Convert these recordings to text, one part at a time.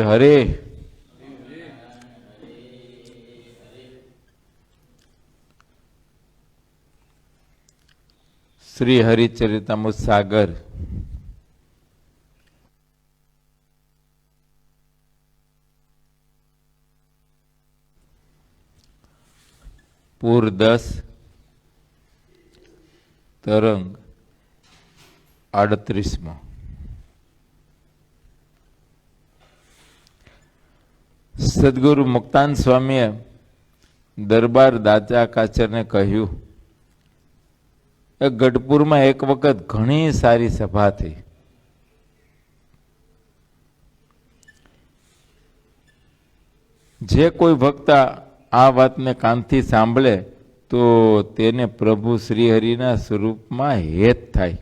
હરે. શ્રી હરિચરિતામૃત સાગર પૂર 10 તરંગ 38. સદગુરુ મુક્તાન સ્વામીએ દરબાર દાચા કાચરને કહ્યું, ગઢપુરમાં એક વખત ઘણી સારી સભા થઈ. જે કોઈ ભક્ત આ વાતને કાનથી સાંભળે તો તેને પ્રભુ શ્રીહરિના સ્વરૂપમાં હેત થાય.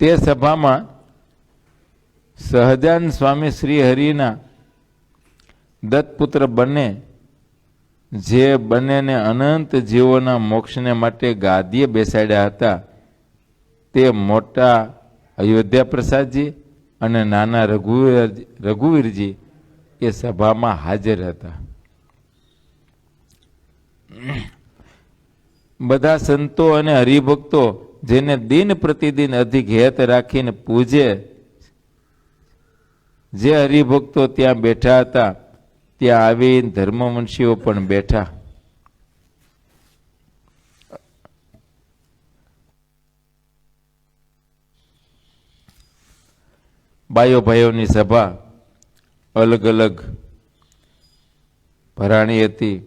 તે સભામાં સહજાન સ્વામી શ્રીહરિના દત્તપુત્ર બંને, જે બંનેને અનંત જીવોના મોક્ષને માટે ગાદીએ બેસાડ્યા હતા, તે મોટા અયોધ્યા પ્રસાદજી અને નાના રઘુવીરજી એ સભામાં હાજર હતા. બધા સંતો અને હરિભક્તો જેને દિન પ્રતિદિન અધિક હેત રાખીને પૂજે, જે હરિભક્તો ત્યાં બેઠા હતા ત્યાં આવીને ધર્મવંશીઓ પણ બેઠા. બાયો ભાઈઓની સભા અલગ અલગ ભરાણી હતી.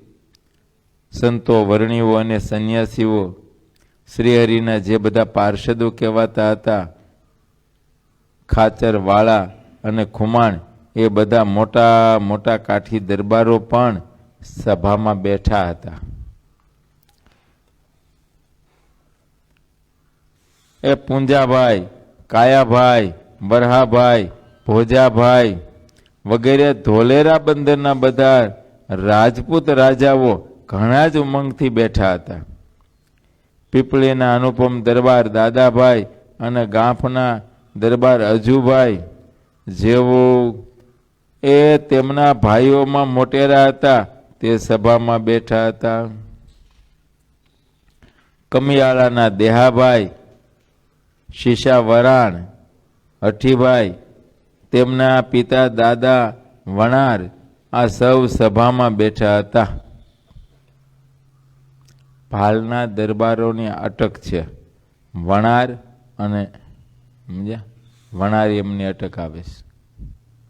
સંતો, વર્ણીઓ અને સંન્યાસીઓ, શ્રીહરિના જે બધા પાર્ષદો કહેવાતા હતા, ખાચર, વાળા અને ખુમાણ, એ બધા મોટા મોટા કાઠી દરબારો પણ સભામાં બેઠા હતા. એ પૂંજાભાઈ, કાયાભાઈ, વરહાભાઈ, ભોજાભાઈ વગેરે ધોલેરા બંદરના બધા રાજપૂત રાજાઓ ઘણા જ ઉમંગથી બેઠા હતા. પીપળીના અનુપમ દરબાર દાદાભાઈ અને ગાંફના દરબાર અજુભાઈ, જેઓ એ તેમના ભાઈઓમાં મોટેરા હતા, તે સભામાં બેઠા હતા. કમિયાળાના દેહાભાઈ, શીશા વરાણ, હઠીભાઈ, તેમના પિતા દાદા વણાર, આ સૌ સભામાં બેઠા હતા. ભાલના દરબારોની અટક છે. વણાર અને વણાર એમની અટક આવે છે,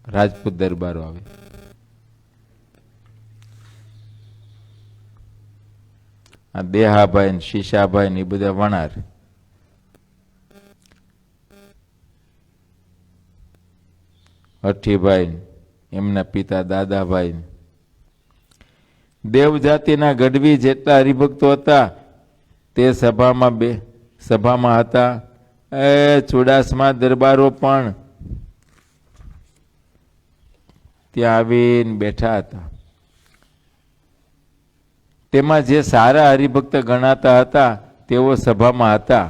રાજપૂત દરબારો આવે. આ દેહાભાઈ ને શીશાભાઈ ને એ બધા વણાર. હઠીભાઈ એમના પિતા દાદાભાઈ. દેવ જાતિના ગઢવી જેટલા હરિભક્તો હતા તે સભામાં હતા. એ ચુડાસમા દરબારો પણ ત્યાં આવીને બેઠા હતા. તેમાં જે સારા હરિભક્ત ગણાતા હતા તેઓ સભામાં હતા.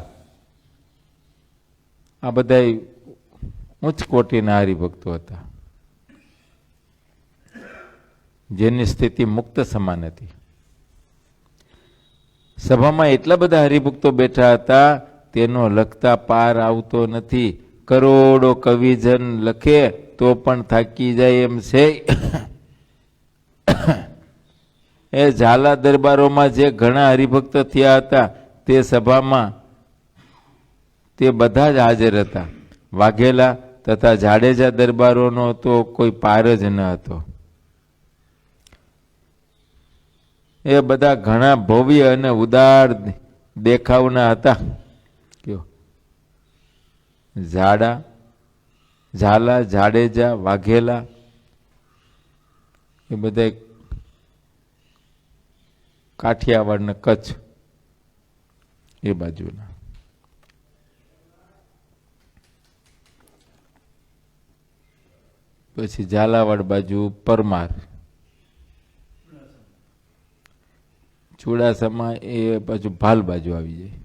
આ બધા ઉચ્ચ કોટીના હરિભક્તો હતા, જેની સ્થિતિ મુક્ત સમાન હતી. સભામાં એટલા બધા હરિભક્તો બેઠા હતા, તેનો લખતા પાર આવતો નથી. કરોડો કવિજન લખે તો પણ થાકી જાય એમ છે. એ ઝાલા દરબારોમાં જે ઘણા હરિભક્ત થયા હતા તે સભામાં તે બધા જ હાજર હતા. વાઘેલા તથા જાડેજા દરબારોનો તો કોઈ પાર જ ન હતો. એ બધા ઘણા ભવ્ય અને ઉદાર દેખાવના હતા. ઝાલા, જાડેજા, વાઘેલા એ બધા કાઠિયાવાડ ને કચ્છ એ બાજુના. પછી ઝાલાવાડ બાજુ પરમાર, ચુડાસમા એ બાજુ ભાલ બાજુ આવી જાય.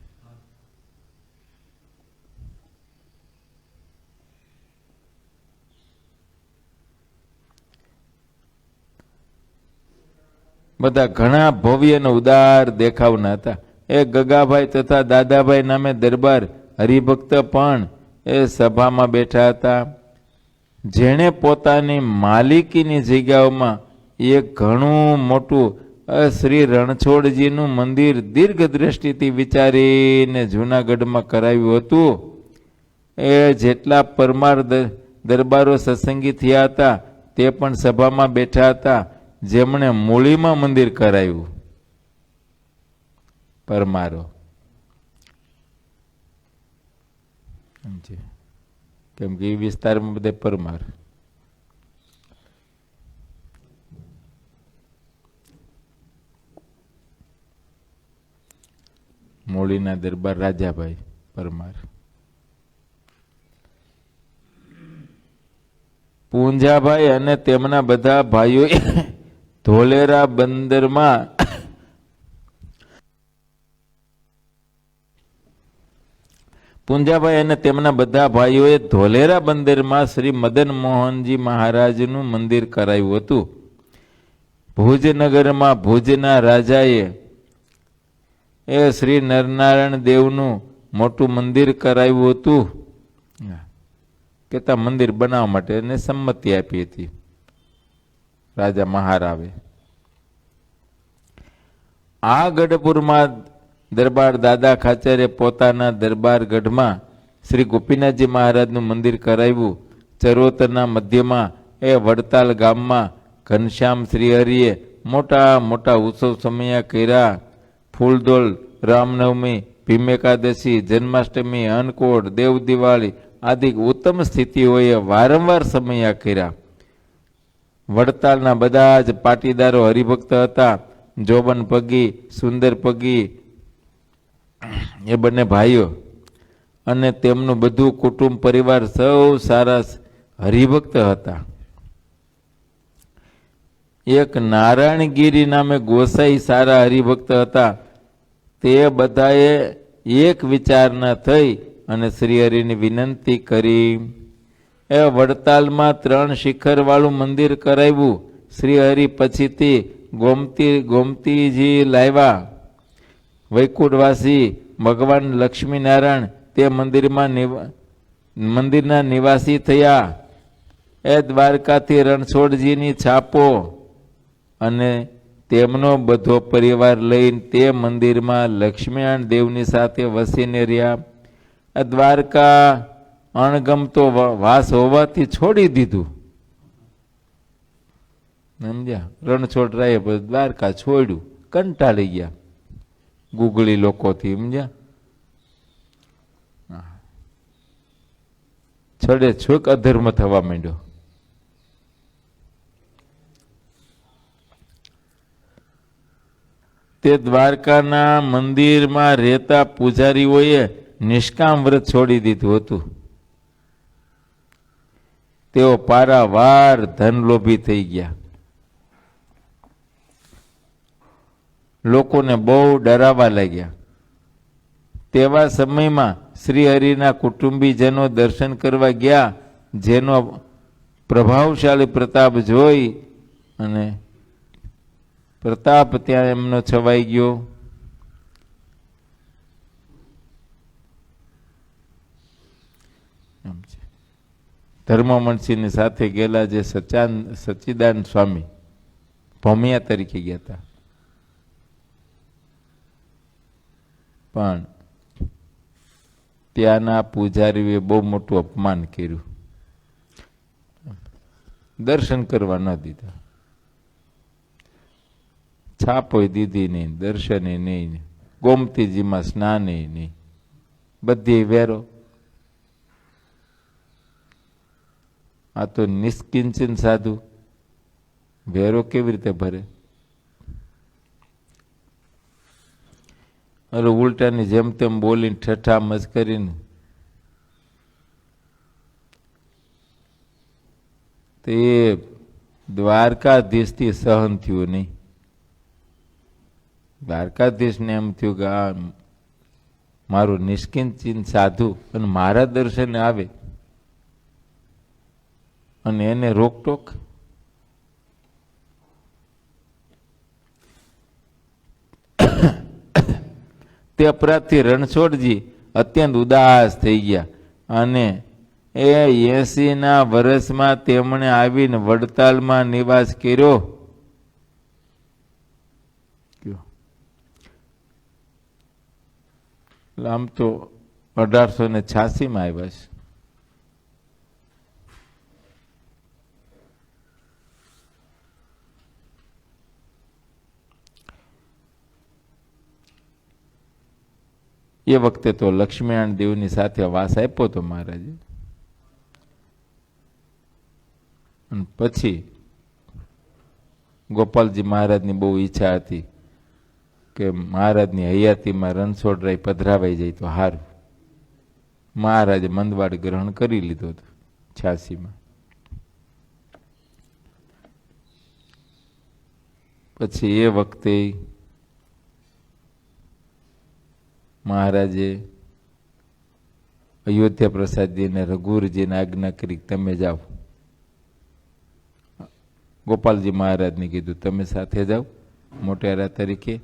બધા ઘણા ભવ્ય અને ઉદાર દેખાવના હતા. એ ગગાભાઈ તથા દાદાભાઈ નામે દરબાર હરિભક્ત પણ એ સભામાં બેઠા હતા. જેણે પોતાની માલિકીની જગ્યાઓમાં એક ઘણું મોટું શ્રી રણછોડજીનું મંદિર દીર્ઘ દ્રષ્ટિથી વિચારીને જૂનાગઢમાં કરાવ્યું હતું. એ જેટલા પરમાર દરબારો સત્સંગી થયા હતા તે પણ સભામાં બેઠા હતા, જેમણે મૂળીમાં મંદિર કરાવ્યું. પરમારો કેમ કે એ વિસ્તારમાં બધે પરમાર. મૂળીના દરબાર રાજાભાઈ પરમાર. પૂંજાભાઈ અને તેમના બધા ભાઈઓએ ધોલેરા બંદરમાં પૂંજાભાઈ અને તેમના બધા ભાઈઓએ ધોલેરા બંદરમાં શ્રી મદન મોહનજી મહારાજનું મંદિર કરાવ્યું હતું. ભુજનગરમાં ભુજના રાજાએ શ્રી નરનારાયણ દેવનું મોટું મંદિર કરાવ્યું હતું. કેતા મંદિર બનાવવા માટે એને સંમતિ આપી હતી રાજા મહારાવે. આ ગઢપુરમાં દરબાર દાદા ખાચરે પોતાના દરબાર ગઢમાં શ્રી ગોપીનાથજી મહારાજનું મંદિર કરાવ્યું. ચરોતરના મધ્યમાં એ વડતાલ ગામમાં ઘનશ્યામ શ્રીહરિએ મોટા મોટા ઉત્સવ સમયા કર્યા. ફૂલદોલ, રામનવમી, ભીમ એકાદશી, જન્માષ્ટમી, અન્નકોટ, દેવ દિવાળી આદિ ઉત્તમ સ્થિતિઓએ વારંવાર સમયા કર્યા. વડતાલના બધા જ પાટીદારો હરિભક્ત હતા. જોબન પગી, સુંદર પગી એ બંને ભાઈઓ અને તેમનું બધું કુટુંબ પરિવાર સૌ સારા હરિભક્ત હતા. એક નારાયણગીરી નામે ગોસાઈ સારા હરિભક્ત હતા. તે બધાએ એક વિચારના થઈ અને શ્રીહરિની વિનંતી કરી. એ વડતાલમાં 3 શિખર વાળું મંદિર કરાવ્યું. શ્રીહરિ પછીથી ગોમતીજી લાવ્યા. વૈકુંઠવાસી ભગવાન લક્ષ્મીનારાયણ તે મંદિરના નિવાસી થયા. એ દ્વારકાથી રણછોડજીની છાપો અને તેમનો બધો પરિવાર લઈને તે મંદિરમાં લક્ષ્મીનારાયણ દેવની સાથે વસીને રહ્યા. દ્વારકા અણગમતો વાસ હોવાથી છોડી દીધું. સમજ્યા? રણછોડરાયે દ્વારકા છોડ્યું, કંટાળી ગયા ગુગળી લોકોથી. સમજ્યા? છડે છોક અધર્મ થવા માંડ્યો. તે દ્વારકાના મંદિરમાં રહેતા પૂજારીઓએ નિષ્કામ વ્રત છોડી દીધું હતું. તેઓ પારાવાર ધનલોભી થઈ ગયા. લોકોને બહુ ડરાવા લાગ્યા. તેવા સમયમાં શ્રીહરિના કુટુંબીજનો દર્શન કરવા ગયા, જેનો પ્રભાવશાળી પ્રતાપ જોઈ અને પ્રતાપ ત્યાં એમનો છવાઈ ગયો. ધર્મમણસિંહની સાથે ગયેલા જે સચ્ચિદાનંદ સ્વામી ભમિયા તરીકે ગયા હતા, પણ ત્યાંના પૂજારીએ બહુ મોટું અપમાન કર્યું. દર્શન કરવા ન દીધા, છાપોય દીધી નહીં, દર્શને નહીં, ગોમતીજીમાં સ્નાને નહીં, બધી વેરો. આ તો નિષ્કિંચન સાધુ વેરો કેવી રીતે ભરે? અરે ઉલટાની જેમ તેમ બોલીને ઠઠ્ઠા મજ કરીને તે દ્વારકાધીશથી સહન થયું નહીં. દ્વારકાધીશને એમ થયું કે આ મારું નિષ્કિંચન સાધુ અને મારા દર્શને આવે અને એને રોકટોક. તે અપરાધથી રણછોડજી અત્યંત ઉદાસ થઈ ગયા અને એ 80ના વર્ષમાં તેમણે આવીને વડતાલમાં નિવાસ કર્યો. આમ તો 1886માં આવ્યા છે. એ વખતે તો લક્ષ્મીનારાયણ દેવની સાથે વાસ આપ્યો હતો મહારાજે. અને પછી ગોપાલજી મહારાજની બહુ ઈચ્છા હતી કે મહારાજની હયાતીમાં રણછોડરાય પધરાવાઈ જાય તો સારું. મહારાજે મંદવાડ ગ્રહણ કરી લીધો હતો 86માં. પછી એ વખતે મહારાજે અયોધ્યા પ્રસાદજીને રઘુવીરજીને આજ્ઞા કરી તમે જાઓ. ગોપાલજી મહારાજને કીધું તમે સાથે જાઓ મોટેરા તરીકે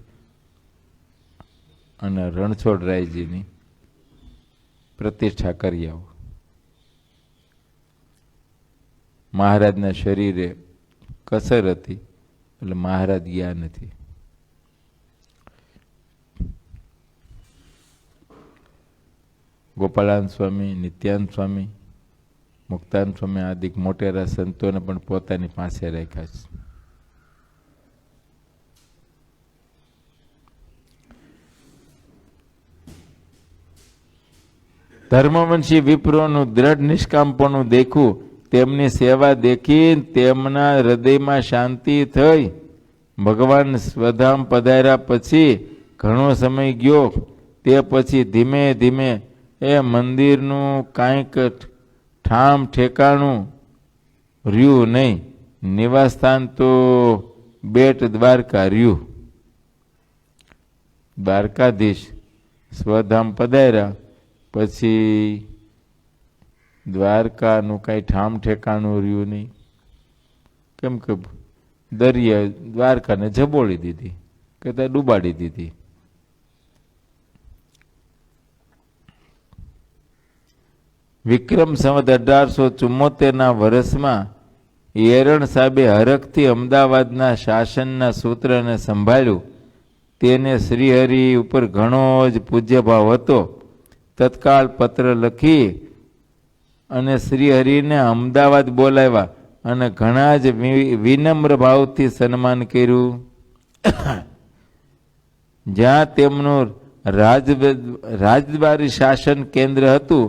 અને રણછોડરાયજીની પ્રતિષ્ઠા કરી આવો. મહારાજના શરીરે કસર હતી એટલે મહારાજ ગયા નથી. ગોપાળાન સ્વામી, નિત્યાનંદ સ્વામી, મુક્તાનંદ સ્વામી આદિ મોટેરા સંતોને પણ પોતાની પાસે રાખ્યા છે. ધર્મવંશી વિપ્રોનું દ્રઢ નિષ્કામપણું દેખું, તેમની સેવા દેખી તેમના હૃદયમાં શાંતિ થઈ. ભગવાન સ્વધામ પધાર્યા પછી ઘણો સમય ગયો. તે પછી ધીમે ધીમે એ મંદિરનું કાંઈક ઠામ ઠેકાણું રહ્યું નહીં. નિવાસસ્થાન તો બેટ દ્વારકા રહ્યું. દ્વારકાધીશ સ્વધામ પધાર્યા પછી દ્વારકાનું કાંઈ ઠામ ઠેકાણું રહ્યું નહીં. કેમ કે દરિયા દ્વારકાને જબોળી દીધી કે ત્યાં ડૂબાડી દીધી. વિક્રમ સંવત 1874ના વર્ષમાં એરણ સાહેબે હરખથી અમદાવાદના શાસનના સૂત્રને સંભાળ્યું. તેને શ્રીહરિ ઉપર ઘણો જ પૂજ્યભાવ હતો. તત્કાળ પત્ર લખી અને શ્રીહરિને અમદાવાદ બોલાવ્યા અને ઘણા જ વિનમ્ર ભાવથી સન્માન કર્યું. જ્યાં તેમનું રાજદ્વારી શાસન કેન્દ્ર હતું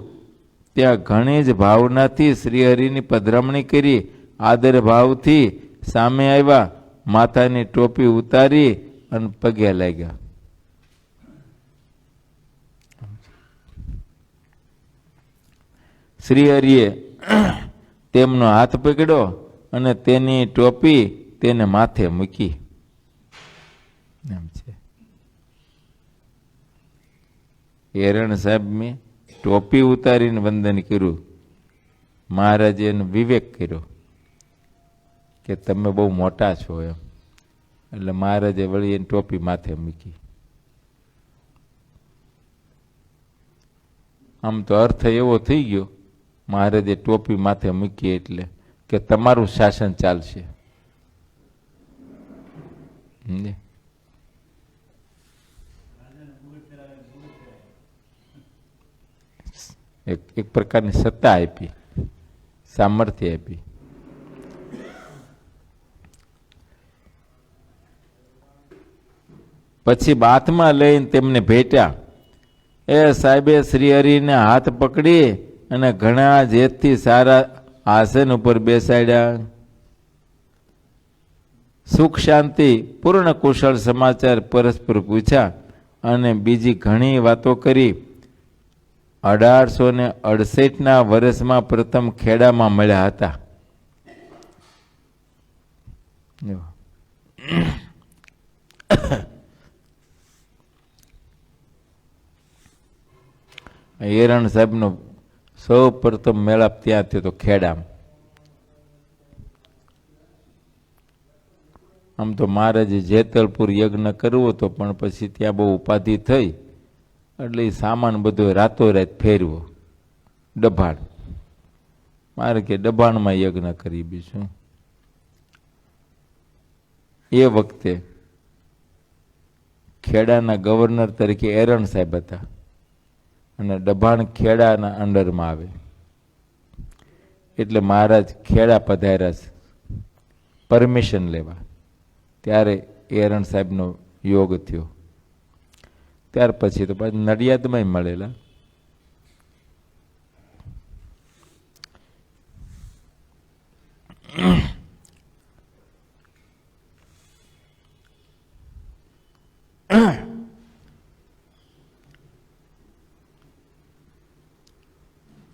ત્યાં ઘણી જ ભાવનાથી શ્રીહરિની પધરામણી કરી. આદર ભાવથી સામે આવ્યા, માથાની ટોપી ઉતારી અને પગે લાગ્યા. શ્રીહરિએ તેમનો હાથ પકડ્યો અને તેની ટોપી તેને માથે મૂકી. એમ છે એરણ સાહેબ મેં ટોપી ઉતારીને વંદન કર્યું. મહારાજે એનો વિવેક કર્યો કે તમે બહુ મોટા છો એમ. એટલે મહારાજે વળી એની ટોપી માથે મૂકી. આમ તો અર્થ એવો થઈ ગયો મહારાજે ટોપી માથે મૂકી એટલે કે તમારું શાસન ચાલશે. એક પ્રકારની સત્તા આપી, સામર્થ્ય આપી. પછી બાથમાં લઈને તેમને ભેટ્યા. એ સાહેબે શ્રીહરિને હાથ પકડી અને ઘણા જેતથી સારા આસન ઉપર બેસાડ્યા. સુખ શાંતિ પૂર્ણ કુશળ સમાચાર પરસ્પર પૂછ્યા અને બીજી ઘણી વાતો કરી. 1868ના વર્ષમાં પ્રથમ ખેડામાં મળ્યા હતા. એરણ સાહેબનો સૌ પ્રથમ મેળાપ ત્યાં થયો તો ખેડામાં. આમ તો મહારાજે જેતલપુર યજ્ઞ કરવો હતો પણ પછી ત્યાં બહુ ઉપાધિ થઈ એટલે એ સામાન બધો રાતોરાત ફેરવો, દબાણ. મારે કે દબાણમાં યજ્ઞ કરી બીજું. એ વખતે ખેડાના ગવર્નર તરીકે એરણ સાહેબ હતા અને દબાણ ખેડાના અંડરમાં આવે. એટલે મહારાજ ખેડા પધાર્યા છે પરમિશન લેવા. ત્યારે એરણ સાહેબનો યોગ થયો. ત્યાર પછી તો પાછું નડિયાદમાં મળેલા.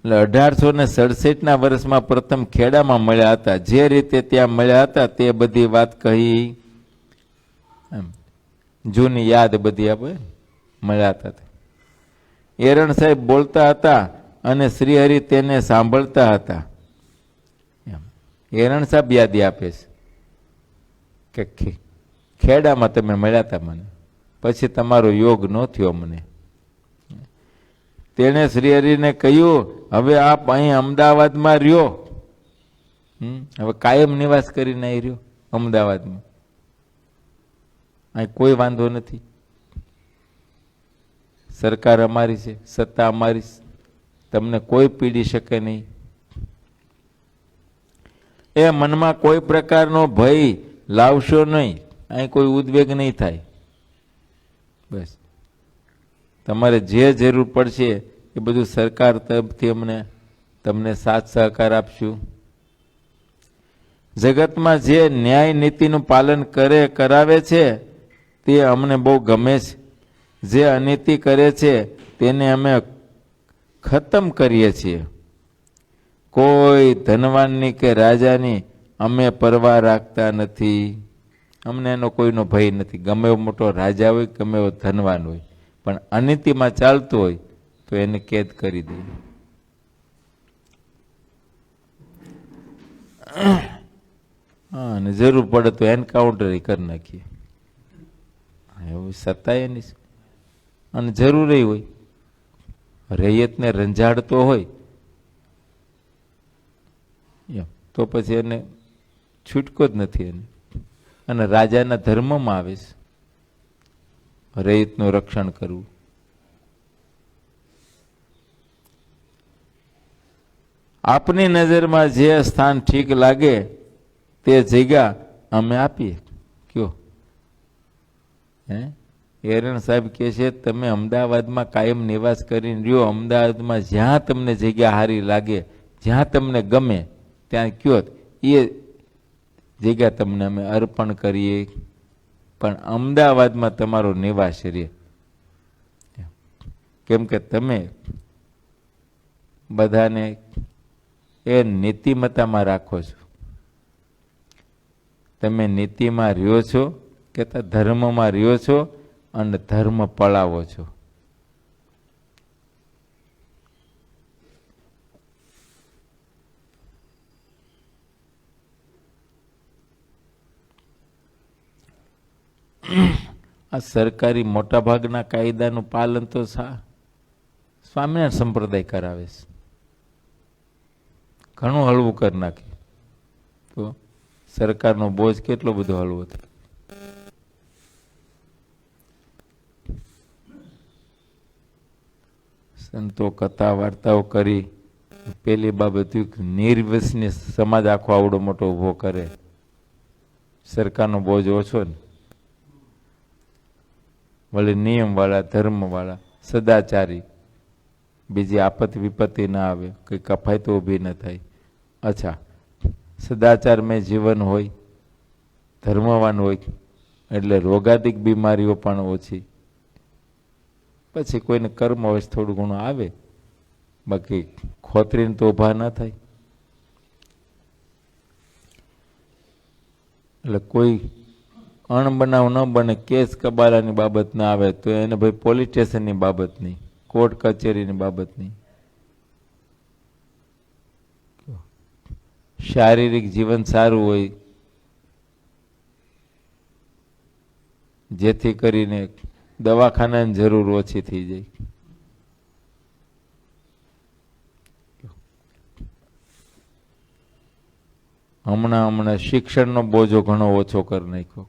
એટલે 1867 વર્ષમાં પ્રથમ ખેડામાં મળ્યા હતા. જે રીતે ત્યાં મળ્યા હતા તે બધી વાત કહી, જૂની યાદ બધી આપણે મળ્યા હતા. એરણ સાહેબ બોલતા હતા અને શ્રીહરિ તેને સાંભળતા હતા. એરણ સાહેબ યાદી આપે છે કે ખેડામાં તમે મળ્યા હતા મને, પછી તમારો યોગ ન થયો મને. તેણે શ્રીહરિને કહ્યું, હવે આપ અહીં અમદાવાદમાં રહ્યો, હવે કાયમ નિવાસ કરીને અહીં રહ્યો અમદાવાદમાં. અહીં કોઈ વાંધો નથી, સરકાર અમારી છે, સત્તા અમારી, તમને કોઈ પીડી શકે નહીં. એ મનમાં કોઈ પ્રકારનો ભય લાવશો નહીં, અહીં કોઈ ઉદ્વેગ નહીં થાય. બસ તમારે જે જરૂર પડશે એ બધું સરકાર તરફથી અમને તમને સાથ સહકાર આપશું. જગતમાં જે ન્યાય નીતિનું પાલન કરાવે છે તે અમને બહુ ગમે છે. જે અનીતિ કરે છે તેને અમે ખતમ કરીએ છીએ. કોઈ ધનવાનની કે રાજાની અમે પરવા રાખતા નથી. અમને એનો કોઈનો ભય નથી. ગમે એવો મોટો રાજા હોય, ગમે એવો ધનવાન હોય, પણ અનીતિમાં ચાલતું હોય તો એને કેદ કરી દઈએ. હા, અને જરૂર પડે તો એન્કાઉન્ટર કરી નાખીએ. એવું સત્તા એની છે. અને જરૂર હોય, રૈયતને રંજાડતો હોય તો પછી એને છૂટકો જ નથી એને. અને રાજાના ધર્મમાં આવે છે રૈયતનું રક્ષણ કરવું. આપની નજરમાં જે સ્થાન ઠીક લાગે તે જગ્યા અમે આપીએ. કયો એરણ સાહેબ કહે છે, તમે અમદાવાદમાં કાયમ નિવાસ કરીને રહ્યો. અમદાવાદમાં જ્યાં તમને જગ્યા સારી લાગે, જ્યાં તમને ગમે ત્યાં કયો, એ જગ્યા તમને અમે અર્પણ કરીએ. પણ અમદાવાદમાં તમારો નિવાસ રહે. કેમ કે તમે બધાને એ નીતિમત્તામાં રાખો છો. તમે નીતિમાં રહ્યો છો કે ધર્મમાં રહ્યો છો અને ધર્મ પળાવો છો. આ સરકારી મોટાભાગના કાયદાનું પાલન તો સ્વામિનારાયણ સંપ્રદાય કરાવે છે. ઘણું હળવું કરી નાખે તો સરકારનો બોજ કેટલો બધો હળવો થાય. સંતો કથા વાર્તાઓ કરી પેલી બાબત નિર્વ્યસની સમાજ આખો આવડો મોટો ઉભો કરે. સરકારનો બોજ ઓછો ને, વળી નિયમવાળા, ધર્મવાળા, સદાચારી, બીજી આપત્તિ વિપત્તિ ના આવે, કઈ કફાઈ તો ઊભી ન થાય. અચ્છા, સદાચારમય જીવન હોય, ધર્મવાન હોય એટલે રોગાદિક બીમારીઓ પણ ઓછી. પછી કોઈને કર્મ વશ થોડું ઘણું આવે, બાકી ખોતરીને તો ઊભા ન થાય. એટલે કોઈ અણબનાવ ન બને, કેસ કબાલાની બાબત ના આવે તો એને ભાઈ પોલીસ સ્ટેશનની બાબત નહીં, કોર્ટ કચેરીની બાબત નહીં. શારીરિક જીવન સારું હોય જેથી કરીને દવાખાનાની જરૂર ઓછી થઈ જાય. હમણાં શિક્ષણનો બોજો ઘણો ઓછો કરી નાખ્યો.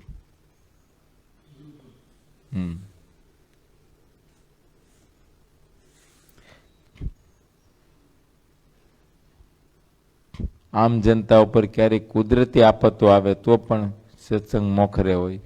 આમ જનતા ઉપર ક્યારેક કુદરતી આફતો આવે તો પણ સત્સંગ મોખરે હોય.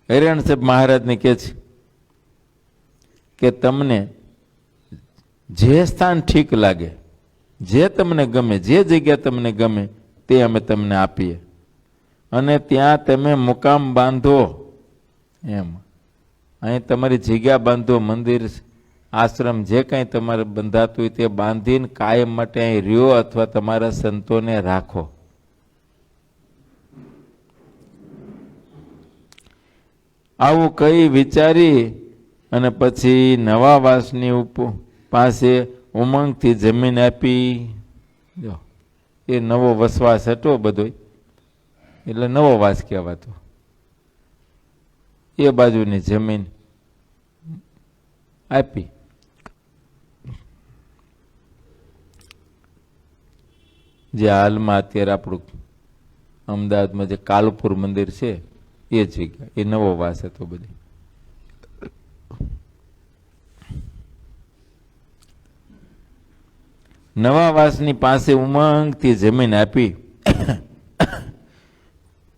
હિરણ સાહેબ મહારાજને કહે છે કે તમને જે સ્થાન ઠીક લાગે, જે તમને ગમે, જે જગ્યા તમને ગમે તે અમે તમને આપીએ અને ત્યાં તમે મુકામ બાંધો. એમ અહીં તમારી જગ્યા બાંધો, મંદિર, આશ્રમ જે કંઈ તમારે બંધાતું હોય તે બાંધીને કાયમ માટે અહીં રહ્યો અથવા તમારા સંતોને રાખો. આવું કઈ વિચારી અને પછી નવા વાસની પાસે ઉમંગથી જમીન આપી. જો એ નવો વસવાસ હતો બધો, એટલે નવો વાસ કહેવાતો. એ બાજુની જમીન આપી. જે હાલમાં અત્યારે આપણું અમદાવાદમાં જે કાલુપુર મંદિર છે એ જગ્યા, એ નવો વાસ હતો બધી. નવા વાસની પાસે ઉમંગથી જમીન આપી.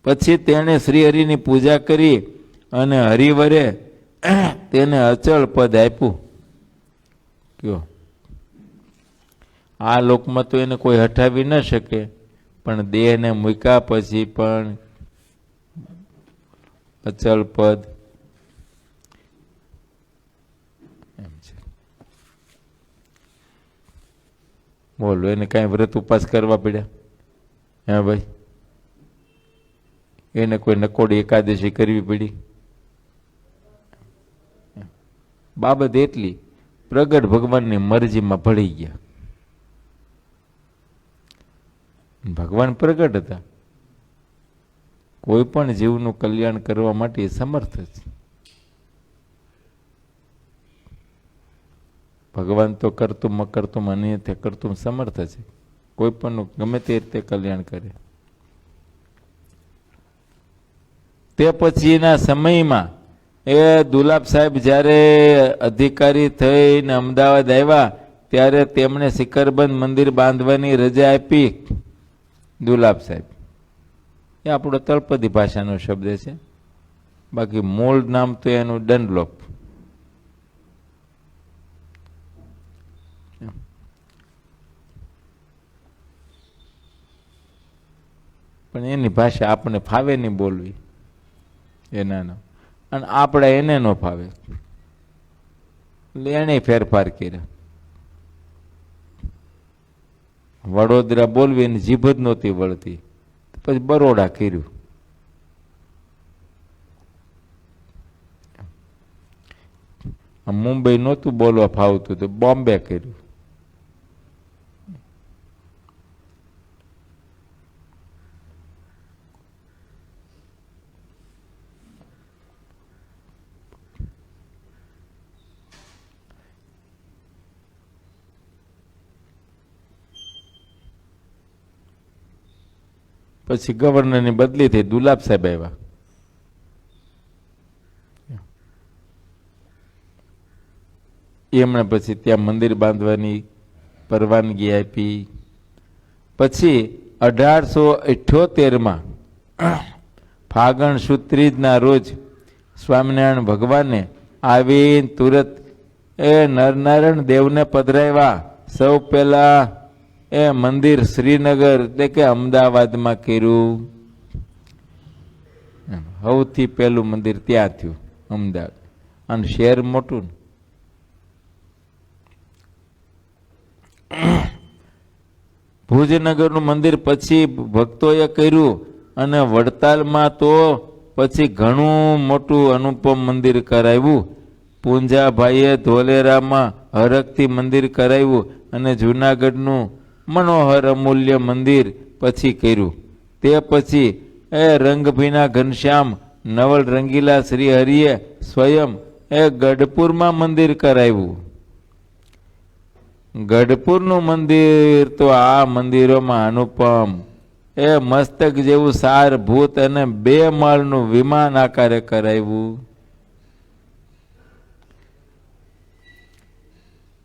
પછી તેણે શ્રી હરિની પૂજા કરી અને હરિવરે તેને અચળ પદ આપ્યું. કયો આ લોકમાં તો એને કોઈ હટાવી ન શકે, પણ દેહને મૂક્યા પછી પણ અચલ પદ એમ છે. બોલો, એને કઈ વ્રત ઉપાસ કરવા પડ્યા? હે ભાઈ, એને કોઈ નકોડી એકાદશી કરવી પડી? બાબત એટલી, પ્રગટ ભગવાનની મરજીમાં ભળી ગયા. ભગવાન પ્રગટ હતા, કોઈ પણ જીવનું કલ્યાણ કરવા માટે સમર્થ છે. ભગવાન તો કરતું મકરતું અન્યથા કરતું સમર્થ છે, કોઈ પણ ગમે તે રીતે કલ્યાણ કરે. તે પછીના સમયમાં એ દુલાબ સાહેબ જ્યારે અધિકારી થઈને અમદાવાદ આવ્યા ત્યારે તેમણે શિખરબંધ મંદિર બાંધવાની રજા આપી. દુલાબ સાહેબ એ આપણો તળપદી ભાષાનો શબ્દ છે, બાકી મૂળ નામ તો એનું ડનલોપ. પણ એની ભાષા આપણે ફાવે નહીં બોલવી એના નામ, અને આપણે એને ન ફાવે એટલે એને ફેરફાર કર્યા. વડોદરા બોલવી એની જીભ જ નહોતી વળતી, પછી બરોડા કર્યું. મુંબઈ નહોતું બોલવા ફાવતું તો બોમ્બે કર્યું. પછી ગવર્નરની બદલી થઈ, દુલાબ સાહેબ આવ્યા. એમણે પછી ત્યાં મંદિર બાંધવાની પરવાનગી આપી. પછી 1878માં ફાગણ સુદ ત્રીજના રોજ સ્વામિનારાયણ ભગવાને આવીને તુરત એ નરનારાયણ દેવને પધરાવ્યા. સૌ પહેલા એ મંદિર શ્રીનગર એટલે કે અમદાવાદમાં કર્યું. સૌથી પહેલું મંદિર ત્યાં થયું, અમદાવાદ. અને શહેર મોટું. ભુજનગરનું મંદિર પછી ભક્તોએ કર્યું અને વડતાલમાં તો પછી ઘણું મોટું અનુપમ મંદિર કરાવ્યું. પૂંજાભાઈએ ધોલેરામાં હરખથી મંદિર કરાવ્યું અને જૂનાગઢનું મનોહર અમૂલ્ય મંદિર પછી કર્યું. તે પછી રંગભીના ઘનશ્યામ નવલ રંગીલા શ્રી હરિએ સ્વયં ગઢપુરમાં મંદિર કરાવ્યું. ગઢપુરનું મંદિર તો આ મંદિરોમાં અનુપમ મસ્તક જેવું સારભૂત અને 2 માળનું વિમાન આકારે કરાવ્યું.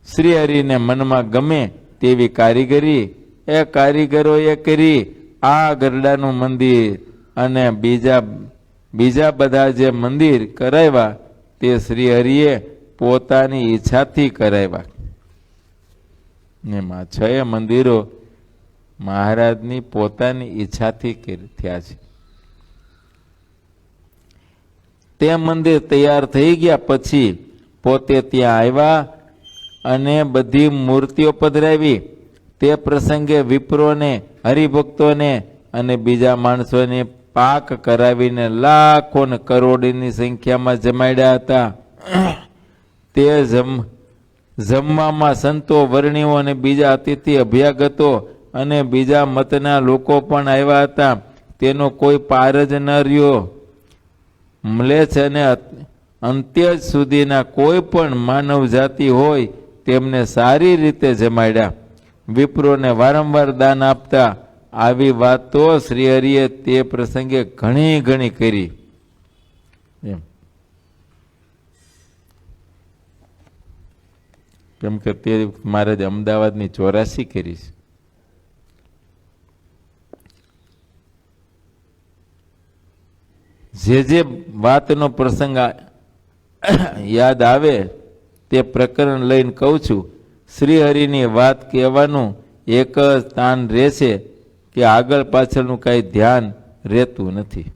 શ્રી હરિને મનમાં ગમે તેવી કારીગરી કારીગરોએ કરી આ ગરડાનું મંદિર અને બીજા બધા જે મંદિર કરાવ્યા તે શ્રી હરિએ પોતાની ઈચ્છાથી કરાવ્યા. એમાં 6 મંદિરો મહારાજની પોતાની ઈચ્છાથી થયા છે. તે મંદિર તૈયાર થઈ ગયા પછી પોતે ત્યાં આવ્યા અને બધી મૂર્તિઓ પધરાવી. તે પ્રસંગે વિપ્રોને, હરિભક્તોને અને બીજા માણસોને પાક કરાવીને લાખો ને કરોડની સંખ્યામાં જમાડ્યા હતા. તે જમવામાં સંતો, વર્ણિઓ અને બીજા અતિથિ અભ્યાગતો અને બીજા મતના લોકો પણ આવ્યા હતા. તેનો કોઈ પાર જ ન રહ્યો. મ્લેચ્છ અને અંત્ય સુધીના કોઈ પણ માનવ જાતિ હોય તેમને સારી રીતે જમાડ્યા. વિપ્રોને વારંવાર દાન આપતા. આવી વાતો શ્રી હરિએ તે પ્રસંગે ઘણી કરી. કેમ કે તે મહારાજ અમદાવાદની 84 કરી છે. જે વાતનો પ્રસંગ યાદ આવે તે પ્રકરણ લઈને કહું છું. શ્રી હરિની વાત કહેવાનું એક જ સ્થાન રહેશે કે આગળ પાછળનું કાંઈ ધ્યાન રહેતું નથી.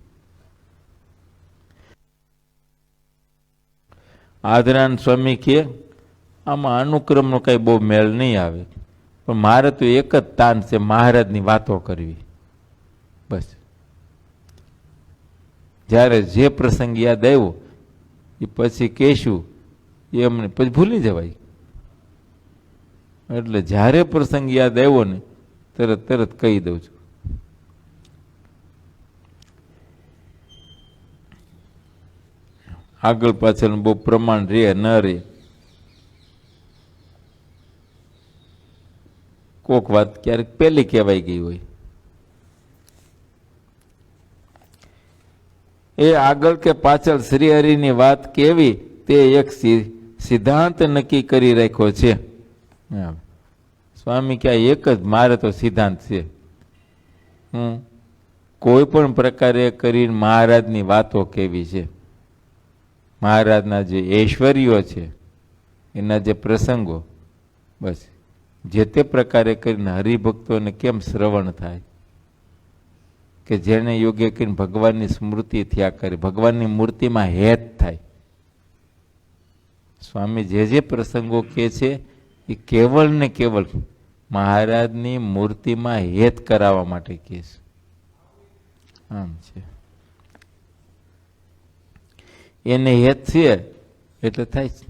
આદરાન સ્વામી કે આમાં અનુક્રમનો કાંઈ બહુ મેળ નહીં આવે, પણ મારે તો એક જ તાન છે, મહારાજની વાતો કરવી. બસ જ્યારે જે પ્રસંગ યાદ આવ્યો એ પછી કહેશું, એમને પછી ભૂલી જવાય. એટલે જ્યારે પ્રસંગ યાદ આવ્યો ને તરત કહી દઉં છું. આગળ પાછળ બહુ પ્રમાણ રે ન રે, કોક વાત ક્યારેક પહેલી કહેવાઈ ગઈ હોય. એ આગળ કે પાછળ શ્રી હરિની વાત કેવી તે એક સિદ્ધાંત નક્કી કરી રાખ્યો છે. સ્વામી કે એક જ મારે તો સિદ્ધાંત છે. કોઈ પણ પ્રકારે કરીને મહારાજની વાતો કેવી છે, મહારાજના જે ઐશ્વર્યો છે, એના જે પ્રસંગો, બસ જે તે પ્રકારે કરીને હરિભક્તોને કેમ શ્રવણ થાય કે જેને યોગ્ય કરીને ભગવાનની સ્મૃતિ થયા કરે, ભગવાનની મૂર્તિમાં હેત થાય. સ્વામી જે પ્રસંગો કહે છે એ કેવળ ને કેવળ મહારાજની મૂર્તિમાં હેત કરાવવા માટે કહે છે. આમ છે, એને હેત છે એટલે થાય છે.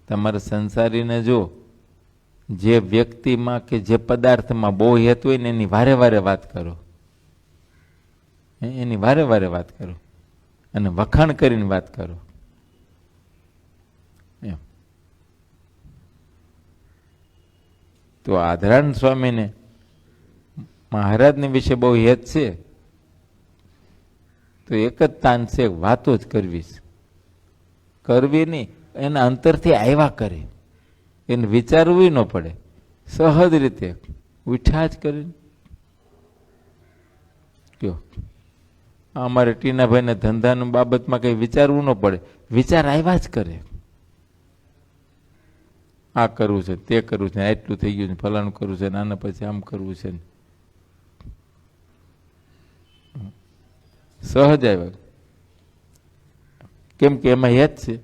તમારે સંસારીને જો જે વ્યક્તિમાં કે જે પદાર્થમાં બહુ હેત હોય ને એની વારે વારે વાત કરો, એની વારે વારે વાત કરો અને વખાણ કરીને વાત કરો. એમ તો આદરાન સ્વામીને મહારાજની વિશે બહુ હેત છે, તો એક જ તાન છે, વાતો જ કરવી છે. કરવી નહીં, એના અંતરથી આવ્યા કરે, એને વિચારવું ન પડે, સહજ રીતે ઉઠા જ કરીને કયો. અમારે ટીનાભાઈને ધંધાની બાબતમાં કંઈ વિચારવું ન પડે, વિચાર આવ્યા જ કરે. આ કરવું છે, તે કરવું છે, આટલું થઈ ગયું છે, ફલાણું કરવું છે, આના પછી આમ કરવું છે. સહજ આવ્યા, કેમ કે એમાં હેત છે.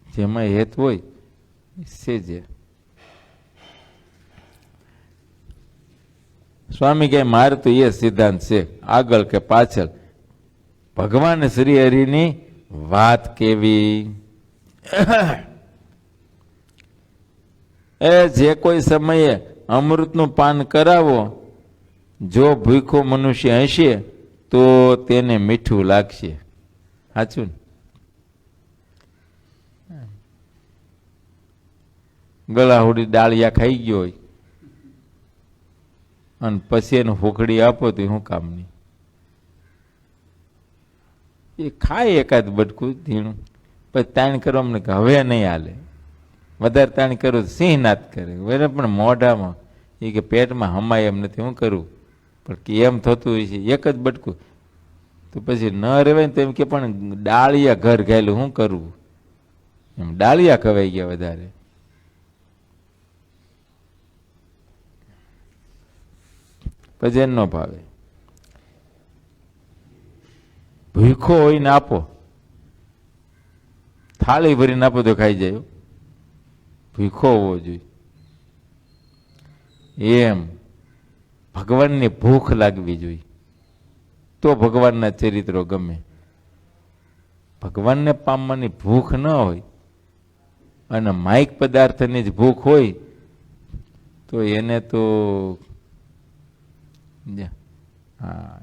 જેમાં હેત હોય છે જે. સ્વામી કહે મારે તો એ સિદ્ધાંત છે, આગળ કે પાછળ ભગવાન શ્રી હરિની વાત કેવી. એ જે કોઈ સમયે અમૃતનું પાન કરાવો, જો ભૂખો મનુષ્ય હશે તો તેને મીઠું લાગશે. સાચું ને? ગળાહુડી ડાળિયા ખાઈ ગયો હોય અને પછી એને ફોકડી આપો તો શું કામની? એ ખાય એકાદ બટકું ધીણું, પછી તાણ કરો અમને કે હવે નહીં હાલે, વધારે તાણ કરું સિંહનાથ કરે બરાબર, પણ મોઢામાં એ કે પેટમાં હમાય એમ નથી, શું કરું? પણ કે એમ થતું હોય છે એક જ બટકું, તો પછી ન રહેવાય ને તો એમ કે પણ ડાળિયા ઘર ગાયેલું શું કરવું? એમ ડાળિયા ખવાઈ ગયા વધારે. પછી એને ન ભાવે. ભૂખો હોય ને આપો, થાળી ભરીને આપો તો ખાઈ જાય. ભૂખો હોવો જોઈએ. એમ ભગવાનની ભૂખ લાગવી જોઈએ તો ભગવાનના ચરિત્રો ગમે. ભગવાનને પામવાની ભૂખ ન હોય અને માઇક પદાર્થની જ ભૂખ હોય તો એને તો હા,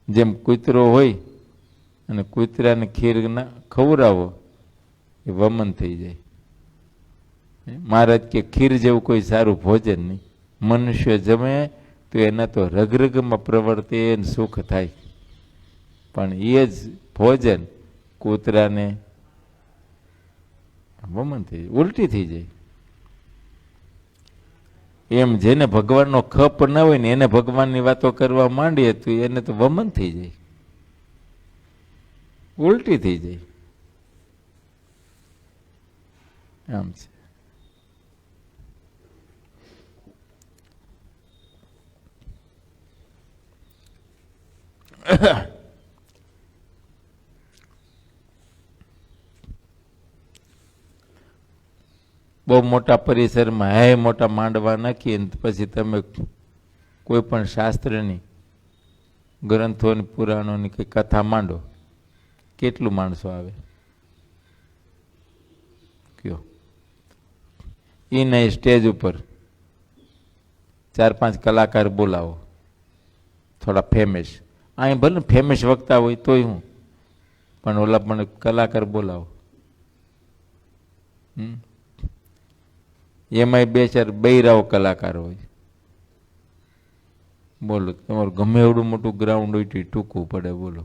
જેમ કૂતરો હોય અને કૂતરાને ખીર ના ખવડાવો એ વમન થઈ જાય. મહારાજ કે ખીર જેવું કોઈ સારું ભોજન નહીં. મનુષ્ય જમે તો એના તો રગરગમાં પ્રવર્તે સુખ થાય, પણ એ જ ભોજન કૂતરાને વમન થઈ જાય, ઉલટી થઈ જાય. એમ જેને ભગવાનનો ખપ ન હોય ને એને ભગવાનની વાતો કરવા માંડીએ તો એને તો વમન થઈ જાય, ઉલટી થઈ જાય. આમ છે. બહુ મોટા પરિસરમાં હે મોટા માંડવા નાખી પછી તમે કોઈ પણ શાસ્ત્રની ગ્રંથોની પુરાણોની કઈ કથા માંડો, કેટલું માણસો આવે કયો? એ નહીં, સ્ટેજ ઉપર 4-5 કલાકાર બોલાવો થોડા ફેમસ. અહીં ભલે ફેમસ વક્તા હોય તોય હું, પણ ઓલા પણ કલાકાર બોલાવો. એમાંય 2-4 બૈરાઓ કલાકાર હોય. બોલો, તમારું ગમે એવડું મોટું ગ્રાઉન્ડ હોય તો ટૂંકવું પડે. બોલો,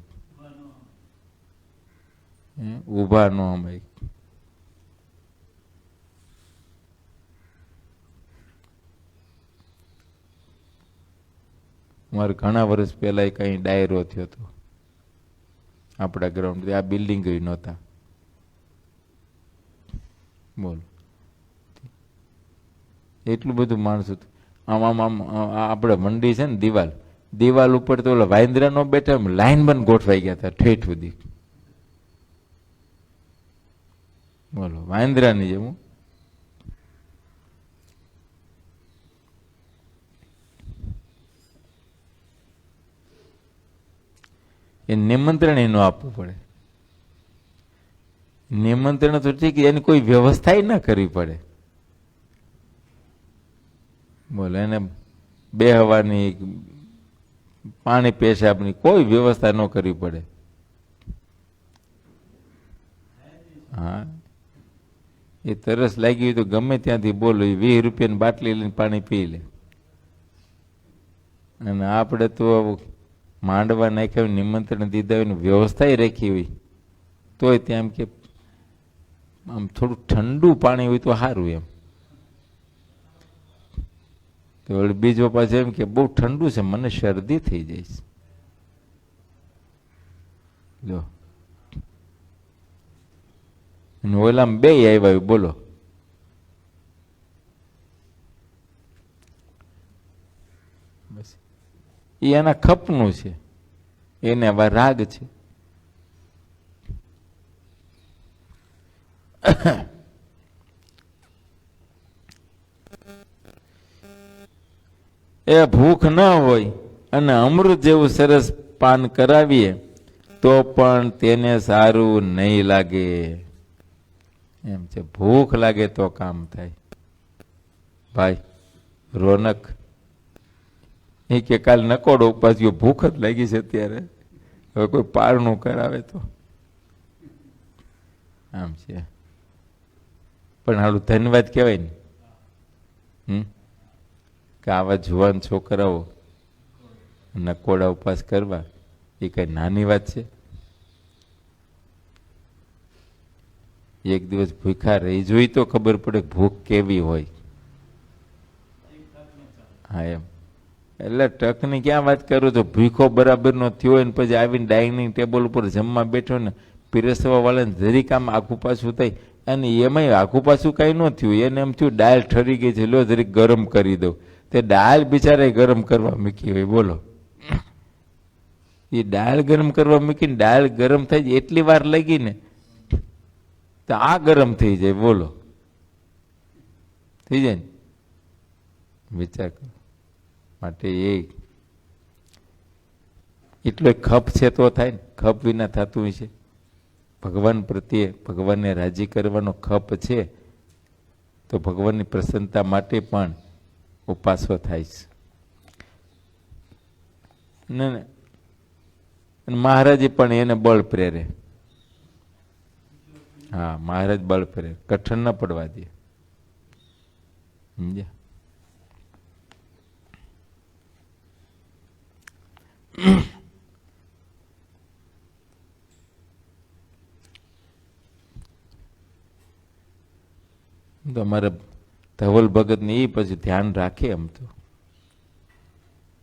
ઊભા ન અમાય. મારે ઘણા વર્ષ પહેલા કઈ ડાયરો થયો હતો આપણા ગ્રાઉન્ડ, આ બિલ્ડિંગ નહોતા. બોલો, એટલું બધું માણસ હતું. આમ આમ આમ આપણે મંડી છે ને દિવાલ ઉપર તો ઓલા વાંદરા નો બેઠા, લાઈન બંધ ગોઠવાઈ ગયા હતા ઠેઠ સુધી. બોલો, વાંદરાની જેમ. એ નિમંત્રણ ન આપવું પડે. નિમંત્રણ તો ઠીક, એની કોઈ વ્યવસ્થા ના કરવી પડે. બોલો, એને બેહવાની, પાણી પેશાબની કોઈ વ્યવસ્થા ન કરવી પડે. હા, એ તરસ લાગી હોય તો ગમે ત્યાંથી બોલો, 20 રૂપિયાની બાટલી લઈને પાણી પી લે. અને આપણે તો માંડવા નાખ્યા હોય, નિમંત્રણ દીધા હોય, વ્યવસ્થા રાખી હોય તોય ત્યાં એમ કે આમ થોડું ઠંડુ પાણી હોય તો સારું એમ. તો બીજો પાછો એમ કે બહુ ઠંડુ છે, મને શરદી થઈ જાય. લો, ઓલામાં 2 આવ્યા. બોલો, બસ એ એના ખપનું છે, એને હવે રાગ છે. એ ભૂખ ન હોય અને અમૃત જેવું સરસ પાન કરાવીએ તો પણ તેને સારું નહીં લાગે. એમ છે. ભૂખ લાગે તો કામ થાય. ભાઈ રોનક એ કે કાલ નકોડો ઉપવાસ ગયો, ભૂખ જ લાગી છે અત્યારે, હવે કોઈ પારણું કરાવે તો આમ છે. પણ હાલું ધન્યવાદ કહેવાય ને કે આવા જુવાન છોકરાઓ નકોડા ઉપવાસ કરવા એ કઈ નાની વાત છે? એક દિવસ ભૂખા રહી જોઈ તો ખબર પડે ભૂખ કેવી હોય. હા એમ એટલે ટકની ક્યાં વાત કરું તો ભૂખો બરાબર નો થયો હોય ને પછી આવીને ડાઇનિંગ ટેબલ ઉપર જમવા બેઠો ને પીરસવા વાળાને જરીક આમ આખું પાછું થાય, અને એમાંય આખું પાછું કાંઈ ન થયું, એને એમ થયું દાળ ઠરી ગઈ છે, લો જરીક ગરમ કરી દઉં. તે દાળ બિચારા ગરમ કરવા મૂકી હોય. બોલો, એ દાળ ગરમ કરવા મૂકીને દાળ ગરમ થાય એટલી વાર લાગી ને તો આ ગરમ થઈ જાય. બોલો, થઈ જાય ને? વિચાર કરો. માટે એટલો ખપ છે તો થાય ને, ખપ વિના થતું છે? ભગવાન પ્રત્યે ભગવાનને રાજી કરવાનો ખપ છે તો ભગવાનની પ્રસન્નતા માટે પણ ઉપાસો થાય છે. મહારાજે પણ એને બળ પ્રેરે. હા, મહારાજ બળ પ્રેરે, કઠણ ન પડવા દે. સમજ્યા? તો અમારા ધવલ ભગત ને એ પછી ધ્યાન રાખે. એમ તો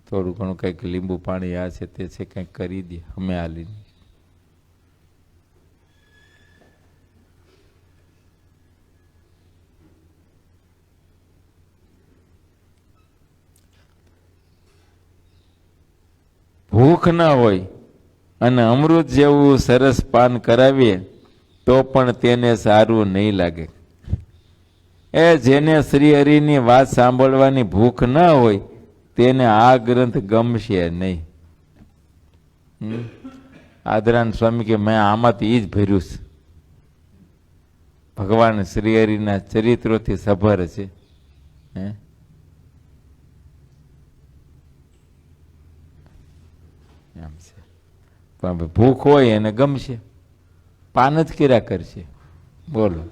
થોડું ઘણું કંઈક લીંબુ પાણી આ છે તે છે કંઈક કરી દે અમે હાલીને. ભૂખ ના હોય અને અમૃત જેવું સરસ પાન કરાવીએ તો પણ તેને સારું નહીં લાગે. એ જેને શ્રી હરિની વાત સાંભળવાની ભૂખ ના હોય તેને આ ગ્રંથ ગમશે નહીં. આદરાન સ્વામી કે મેં આમાંથી ઈ જ ભર્યું છે. ભગવાન શ્રી હરિના ચરિત્રોથી સભર છે. એમ છે. પણ ભૂખ હોય એને ગમશે, પાન જ કર્યા કરશે. બોલો,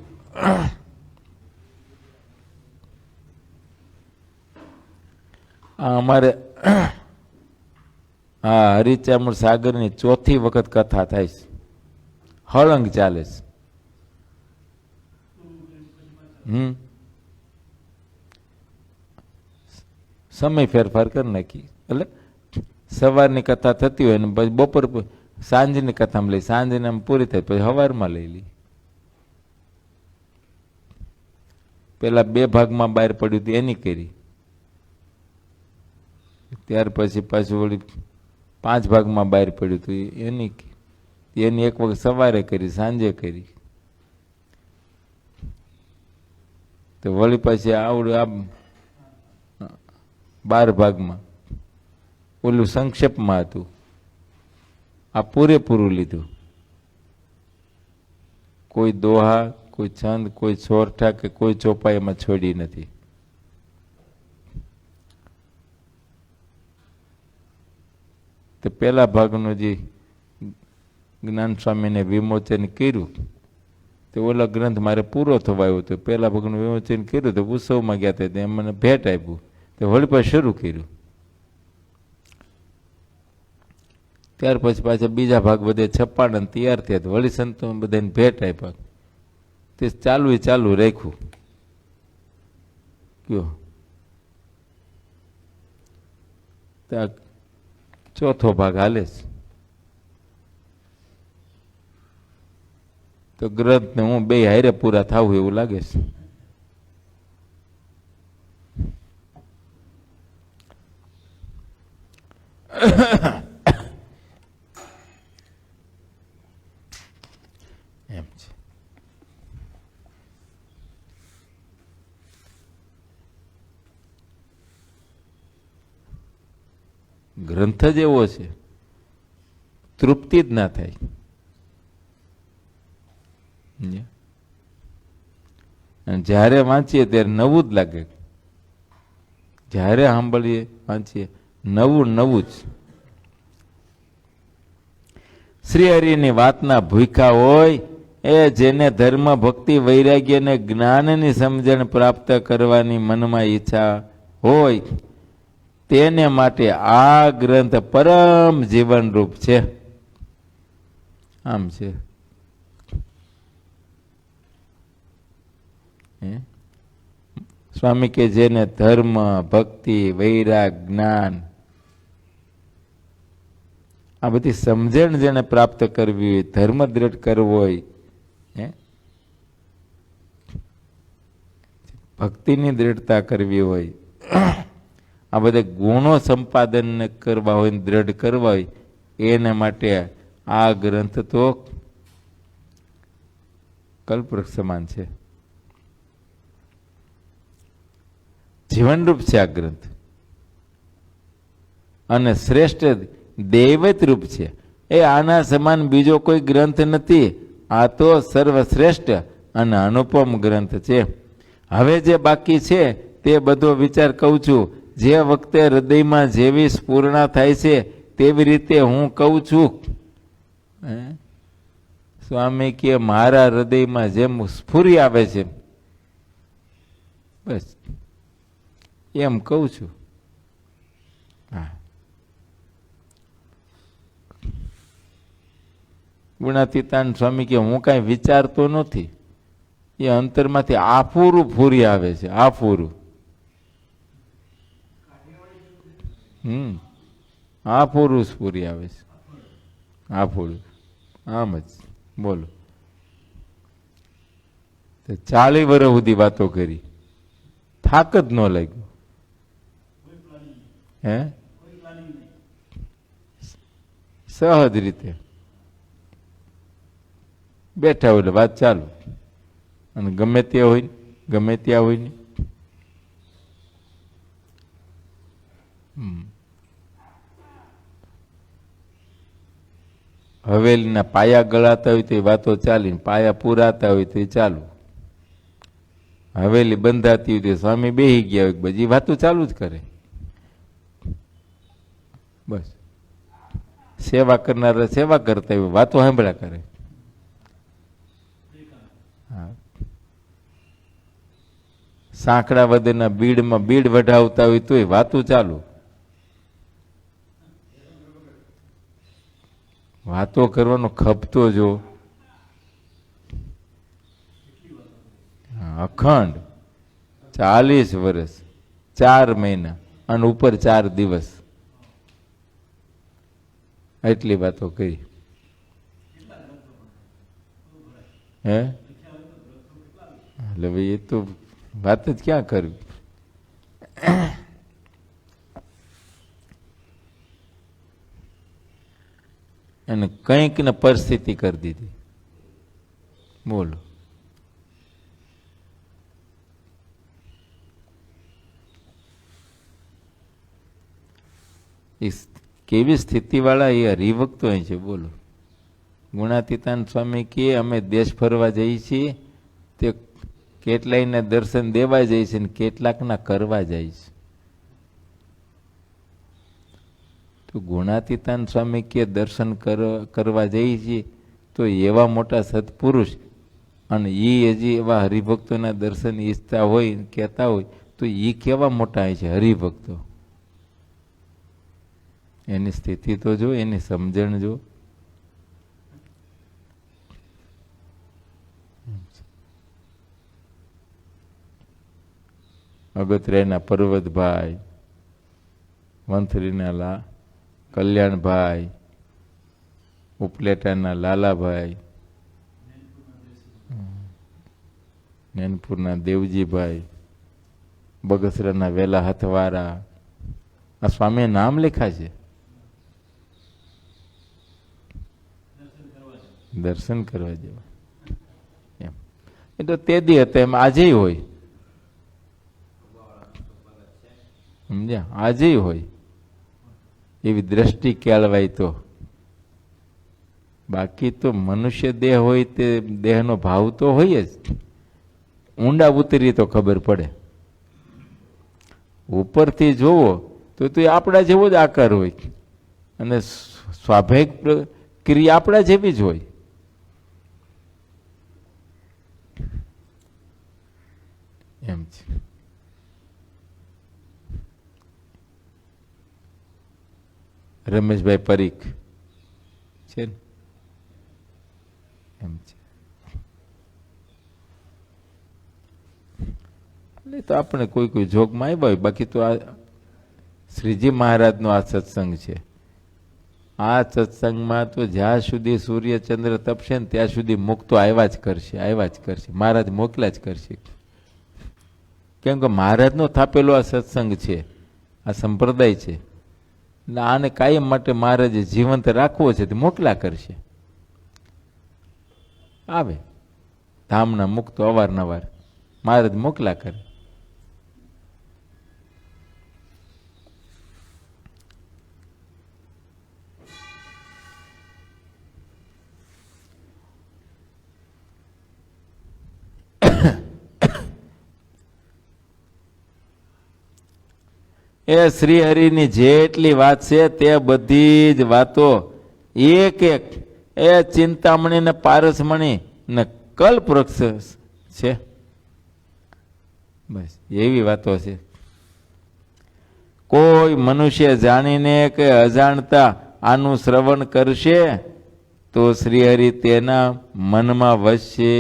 અમારે હા હરિચામણ સાગરની 4થી વખત કથા થાય છે. હળંગ ચાલે છે. સમય ફેરફાર કરી નાખી. એટલે સવારની કથા થતી હોય ને પછી બપોર સાંજની કથામાં લઈ, સાંજને પૂરી થાય પછી સવારમાં લઈ લી. પેલા 2 ભાગમાં બહાર પડ્યું હતું એની કરી, ત્યાર પછી પાછું વળી 5 ભાગમાં બહાર પડ્યું હતું એની એક વખત સવારે કરી, સાંજે કરી. તો વળી પછી આવડું આ 12 ભાગમાં, ઓલું સંક્ષેપમાં હતું, આ પૂરેપૂરું લીધું. કોઈ દોહા, કોઈ છંદ, કોઈ છોરઠા કે કોઈ ચોપાઈ એમાં છોડી નથી. તો પેલા ભાગનું જે જ્ઞાન સ્વામીને વિમોચન કર્યું તો ઓલા ગ્રંથ મારે પૂરો થવા આવ્યો હતો. પેલા ભાગનું વિમોચન કર્યું તો ઉત્સવમાં ગયા હતા, એમ મને ભેટ આપ્યું. તો વળી પાછું શરૂ કર્યું. ત્યાર પછી પાછા બીજા ભાગ બધે છપાડા તૈયાર થયા, વળી સંતો બધાને ભેટ આપ્યા. તે ચાલુ રાખ્યું. કયો ચોથો ભાગ હાલે છે. તો ગ્રંથ ને હું 2 હારે પૂરા થાવું એવું લાગે છે. એમ છે. ગ્રંથ જ એવો છે, તૃપ્તિ જ ના થાય. અને જ્યારે વાંચીએ ત્યારે નવું જ લાગે. જ્યારે સાંભળીએ વાંચીએ નવું નવું જ. શ્રી હરિની વાતના ભૂખ્યા હોય એ જેને ધર્મ ભક્તિ વૈરાગ્ય અને જ્ઞાનની સમજણ પ્રાપ્ત કરવાની મનમાં ઈચ્છા હોય તેને માટે આ ગ્રંથ પરમ જીવનરૂપ છે. આમ છે. સ્વામી કે જેને ધર્મ ભક્તિ વૈરાગ જ્ઞાન આ બધી સમજણ જેને પ્રાપ્ત કરવી હોય, ધર્મ દ્રઢ કરવો હોય, ભક્તિની દ્રઢતા કરવી હોય, આ બધા ગુણો સંપાદન કરવા હોય, દ્રઢ કરવા હોય, એને માટે આ ગ્રંથ તો કલ્પવૃક્ષ સમાન છે. જીવનરૂપ છે આ ગ્રંથ અને શ્રેષ્ઠ દૈવત રૂપ છે. એ આના સમાન બીજો કોઈ ગ્રંથ નથી. આ તો સર્વશ્રેષ્ઠ અને અનુપમ ગ્રંથ છે. હવે જે બાકી છે તે બધો વિચાર કહું છું. જે વખતે હૃદયમાં જેવી સ્ફૂર્ણા થાય છે તેવી રીતે હું કહું છું. સ્વામી કે મારા હૃદયમાં જેમ સ્ફૂરી આવે છે બસ એમ કહું છું. હા, ગુણાતીતાન સ્વામી કે હું કાંઈ વિચારતો નથી. એ અંતરમાંથી આફૂરું ફૂરી આવે છે. આફૂરું આફૂરું સ્ફૂરી આવે છે. આફૂરું આમ જ બોલો. 40 વર્ષ સુધી વાતો કરી, થાક જ ન લાગ્યો. હે સહજ રીતે બેઠા હોય એટલે વાત ચાલુ. અને ગમે ત્યાં હોય ગમે ત્યાં હોય ને હવેલીના પાયા ગળાતા હોય તો એ વાતો ચાલી, પાયા પૂરાતા હોય તો એ ચાલુ. હવેલી બંધાતી હોય તો સ્વામી બેહી ગયા હોય બધી વાતો ચાલુ જ કરે. બસ સેવા કરનારા સેવા કરતા હોય, વાતો સાંભળ્યા કરે. સાંકડા વધેના બીડમાં બીડ વઢાવતા હોય તોય વાતું ચાલુ. વાતો કરવાનો ખપતો જો અખંડ 40 વર્ષ 4 મહિના અને ઉપર 4 દિવસ એટલી વાતો કરી. હે એટલે ભાઈ એ તો વાત જ ક્યાં કરવી. અને કંઈક ને પરિસ્થિતિ કરી દીધી. બોલો કેવી સ્થિતિ વાળા એ હરિભક્તો અહીં છે. બોલો ગુણાતીતાન સ્વામી કે અમે દેશ ફરવા જઈએ છીએ તે કેટલાયને દર્શન દેવા જાય છે ને કેટલાકના કરવા જાય છે. તો ગુણાતીતાન સ્વામી કે દર્શન કરવા જઈએ છીએ તો એવા મોટા સત્પુરુષ અને એ હજી એવા હરિભક્તોના દર્શન ઈચ્છતા હોય કહેતા હોય તો એ કેવા મોટા છે હરિભક્તો. એની સ્થિતિ તો જો, એની સમજણ જો. અગત્યાના પર્વતભાઈ, વંથલીના કલ્યાણભાઈ, ઉપલેટાના લાલાભાઈ, નૈનપુરના દેવજીભાઈ, બગસરાના વેલા હથવારા, આ સ્વામીએ નામ લખ્યા છે. દર્શન કરવા જેવા એમ. એ તો તે દી હતા એમ આજે હોય, સમજ્યા? આજે હોય એવી દ્રષ્ટિ કેળવાય તો. બાકી તો મનુષ્ય દેહ હોય તે દેહનો ભાવ તો હોય જ. ઊંડા ઉતરી તો ખબર પડે. ઉપરથી જોવો તો એ આપણા જેવો જ આકાર હોય અને સ્વાભાવિક ક્રિયા આપણા જેવી જ હોય. એમ છે. રમેશભાઈ પરીખ છે ને એમ છે. એટલે તો આપણે કોઈ કોઈ જોગમાં આવ્યા હોય, બાકી તો આ શ્રીજી મહારાજનો આ સત્સંગ છે. આ સત્સંગમાં તો જ્યાં સુધી સૂર્ય ચંદ્ર તપશે ને ત્યાં સુધી મુક્તો આવ્યા જ કરશે, આવ્યા જ કરશે. મહારાજ મોકલા જ કરશે. કેમ કે મહારાજનો થાપેલો આ સત્સંગ છે, આ સંપ્રદાય છે. એટલે આને કાયમ માટે મહારાજે જીવંત રાખવો છે તો મોકલા કરશે. આવે ધામના મુક્તો અવારનવાર મહારાજ મોકલા કરે. એ શ્રી હરિની જેટલી વાત છે તે બધી જ વાતો એક એક એ ચિંતામણી ને પારસમણી ને કલ્પવૃક્ષ છે. બસ એવી વાતો છે. કોઈ મનુષ્ય જાણીને કે અજાણતા આનું શ્રવણ કરશે તો શ્રીહરિ તેના મનમાં વસશે.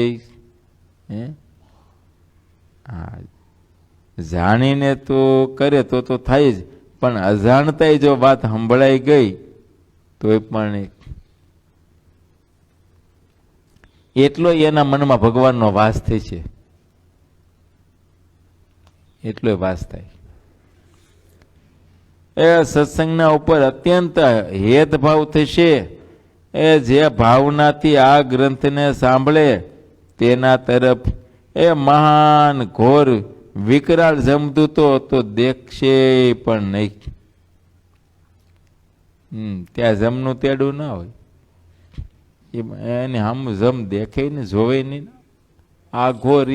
હા, જાણીને તો કરે તો થાય જ, પણ અજાણતા જો વાત સંભળાઈ ગઈ તો એ પણ એટલો એના મનમાં ભગવાનનો વાસ થાય છે, એટલો વાસ થાય. એ સત્સંગના ઉપર અત્યંત હેતભાવ થશે. એ જે ભાવનાથી આ ગ્રંથને સાંભળે તેના તરફ એ મહાન ઘોર વિકરાળ જમદૂતો તો દેખશે પણ નહીં. ત્યાં જમનું તેડું ના હોય, એને આમ જમ દેખે ને જોવે નહીં. આ ઘોર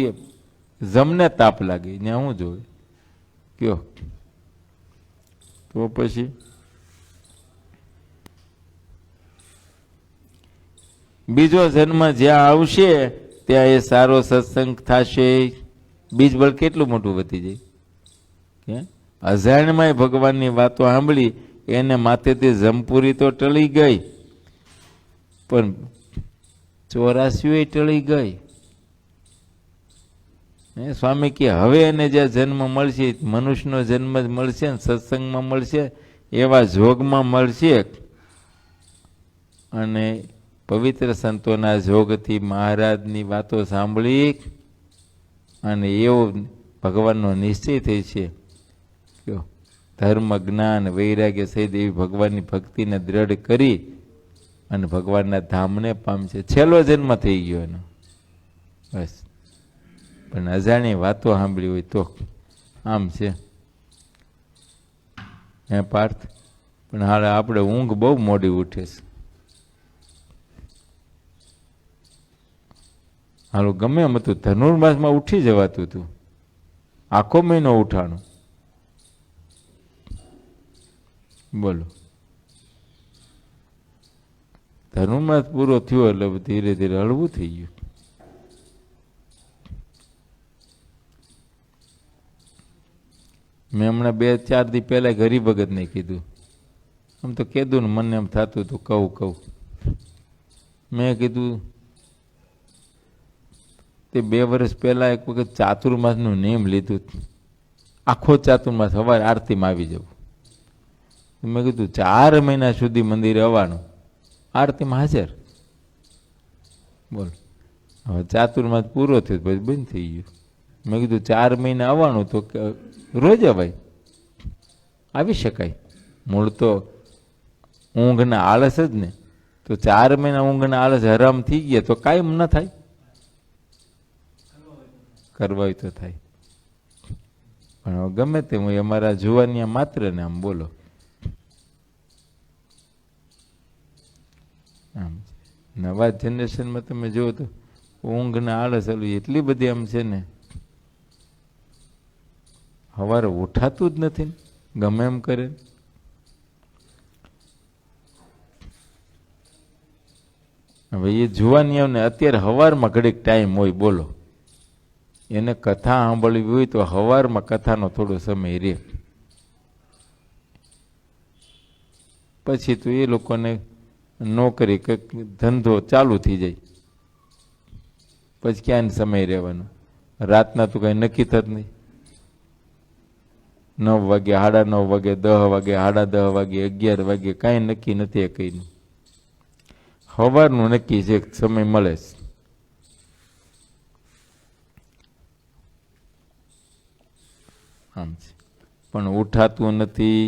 જમને તાપ લાગે ને હું જોવે કયો. તો પછી બીજો જન્મ જ્યાં આવશે ત્યાં એ સારો સત્સંગ થશે. બીજ બળ કેટલું મોટું વધી જાય. અજાણ્યમાં ભગવાનની વાતો સાંભળી એને માથેથી જમપુરી તો ટળી ગઈ, પણ 84 ટળી ગઈ. સ્વામી કે હવે એને જે જન્મ મળશે મનુષ્યનો જન્મ જ મળશે ને સત્સંગમાં મળશે, એવા જોગમાં મળશે. અને પવિત્ર સંતોના જોગથી મહારાજની વાતો સાંભળી અને એવો ભગવાનનો નિશ્ચય થઈ છે. ધર્મ જ્ઞાન વૈરાગ્ય સહિત એવી ભગવાનની ભક્તિને દ્રઢ કરી અને ભગવાનના ધામને પામશે. છેલ્લો જન્મ થઈ ગયો એનો. બસ, પણ અજાણી વાતો સાંભળી હોય તો આમ છે. હે પાર્થ, પણ હાલ આપણે ઊંઘ બહુ મોડી ઉઠે છે. હાલો ગમે એમ હતું, ધનુર્માસમાં ઉઠી જવાતું હતું, આખો મહિનો ઉઠાણું. બોલો, ધનુર્માસ પૂરો થયો એટલે ધીરે ધીરે હળવું થઈ ગયું. મેં હમણાં 2-4 દી પહેલા હરિભગતને કીધું. આમ તો કીધું ને મને એમ થતું હતું કહું. મેં કીધું તે 2 વર્ષ પહેલા એક વખત ચાતુર્માસનું નિયમ લીધું. આખો ચાતુર્માસ સવારે આરતીમાં આવી જવું. મેં કીધું 4 મહિના સુધી મંદિરે આવવાનું, આરતીમાં હાજર. બોલ, હવે ચાતુર્માસ પૂરો થયો પછી બંધ થઈ ગયું. મેં કીધું 4 મહિના આવવાનું તો રોજ અવાય, આવી શકાય. મૂળ તો ઊંઘના આળસ જ ને, તો 4 મહિના ઊંઘના આળસ હરામ થઈ ગયા તો કાયમ ન થાય. કરવા હોય તો થાય, પણ ગમે તે હું અમારા જુવાનિયા માત્ર ને આમ બોલો આમ. નવા જનરેશનમાં તમે જુઓ તો ઊંઘના આળસ એટલી બધી આમ છે ને સવારે ઉઠાતું જ નથી ને, ગમે એમ કરે. હવે એ જુવાનીઓને અત્યારે સવારમાં ઘડીક ટાઈમ હોય, બોલો, એને કથા સાંભળવી હોય તો સવારમાં કથાનો થોડો સમય રહે. પછી તો એ લોકોને નોકરી કે ધંધો ચાલુ થઈ જાય, પછી ક્યાં સમય રહેવાનો? રાતના તો કઈ નક્કી થત નહીં. 9 વાગે, 9:30 વાગે, 10 વાગે, 10:30 વાગે, 11 વાગે, કાંઈ નક્કી નથી. એ કઈ સવારનું નક્કી છે, સમય મળે છે. આમ છે, પણ ઉઠાતું નથી.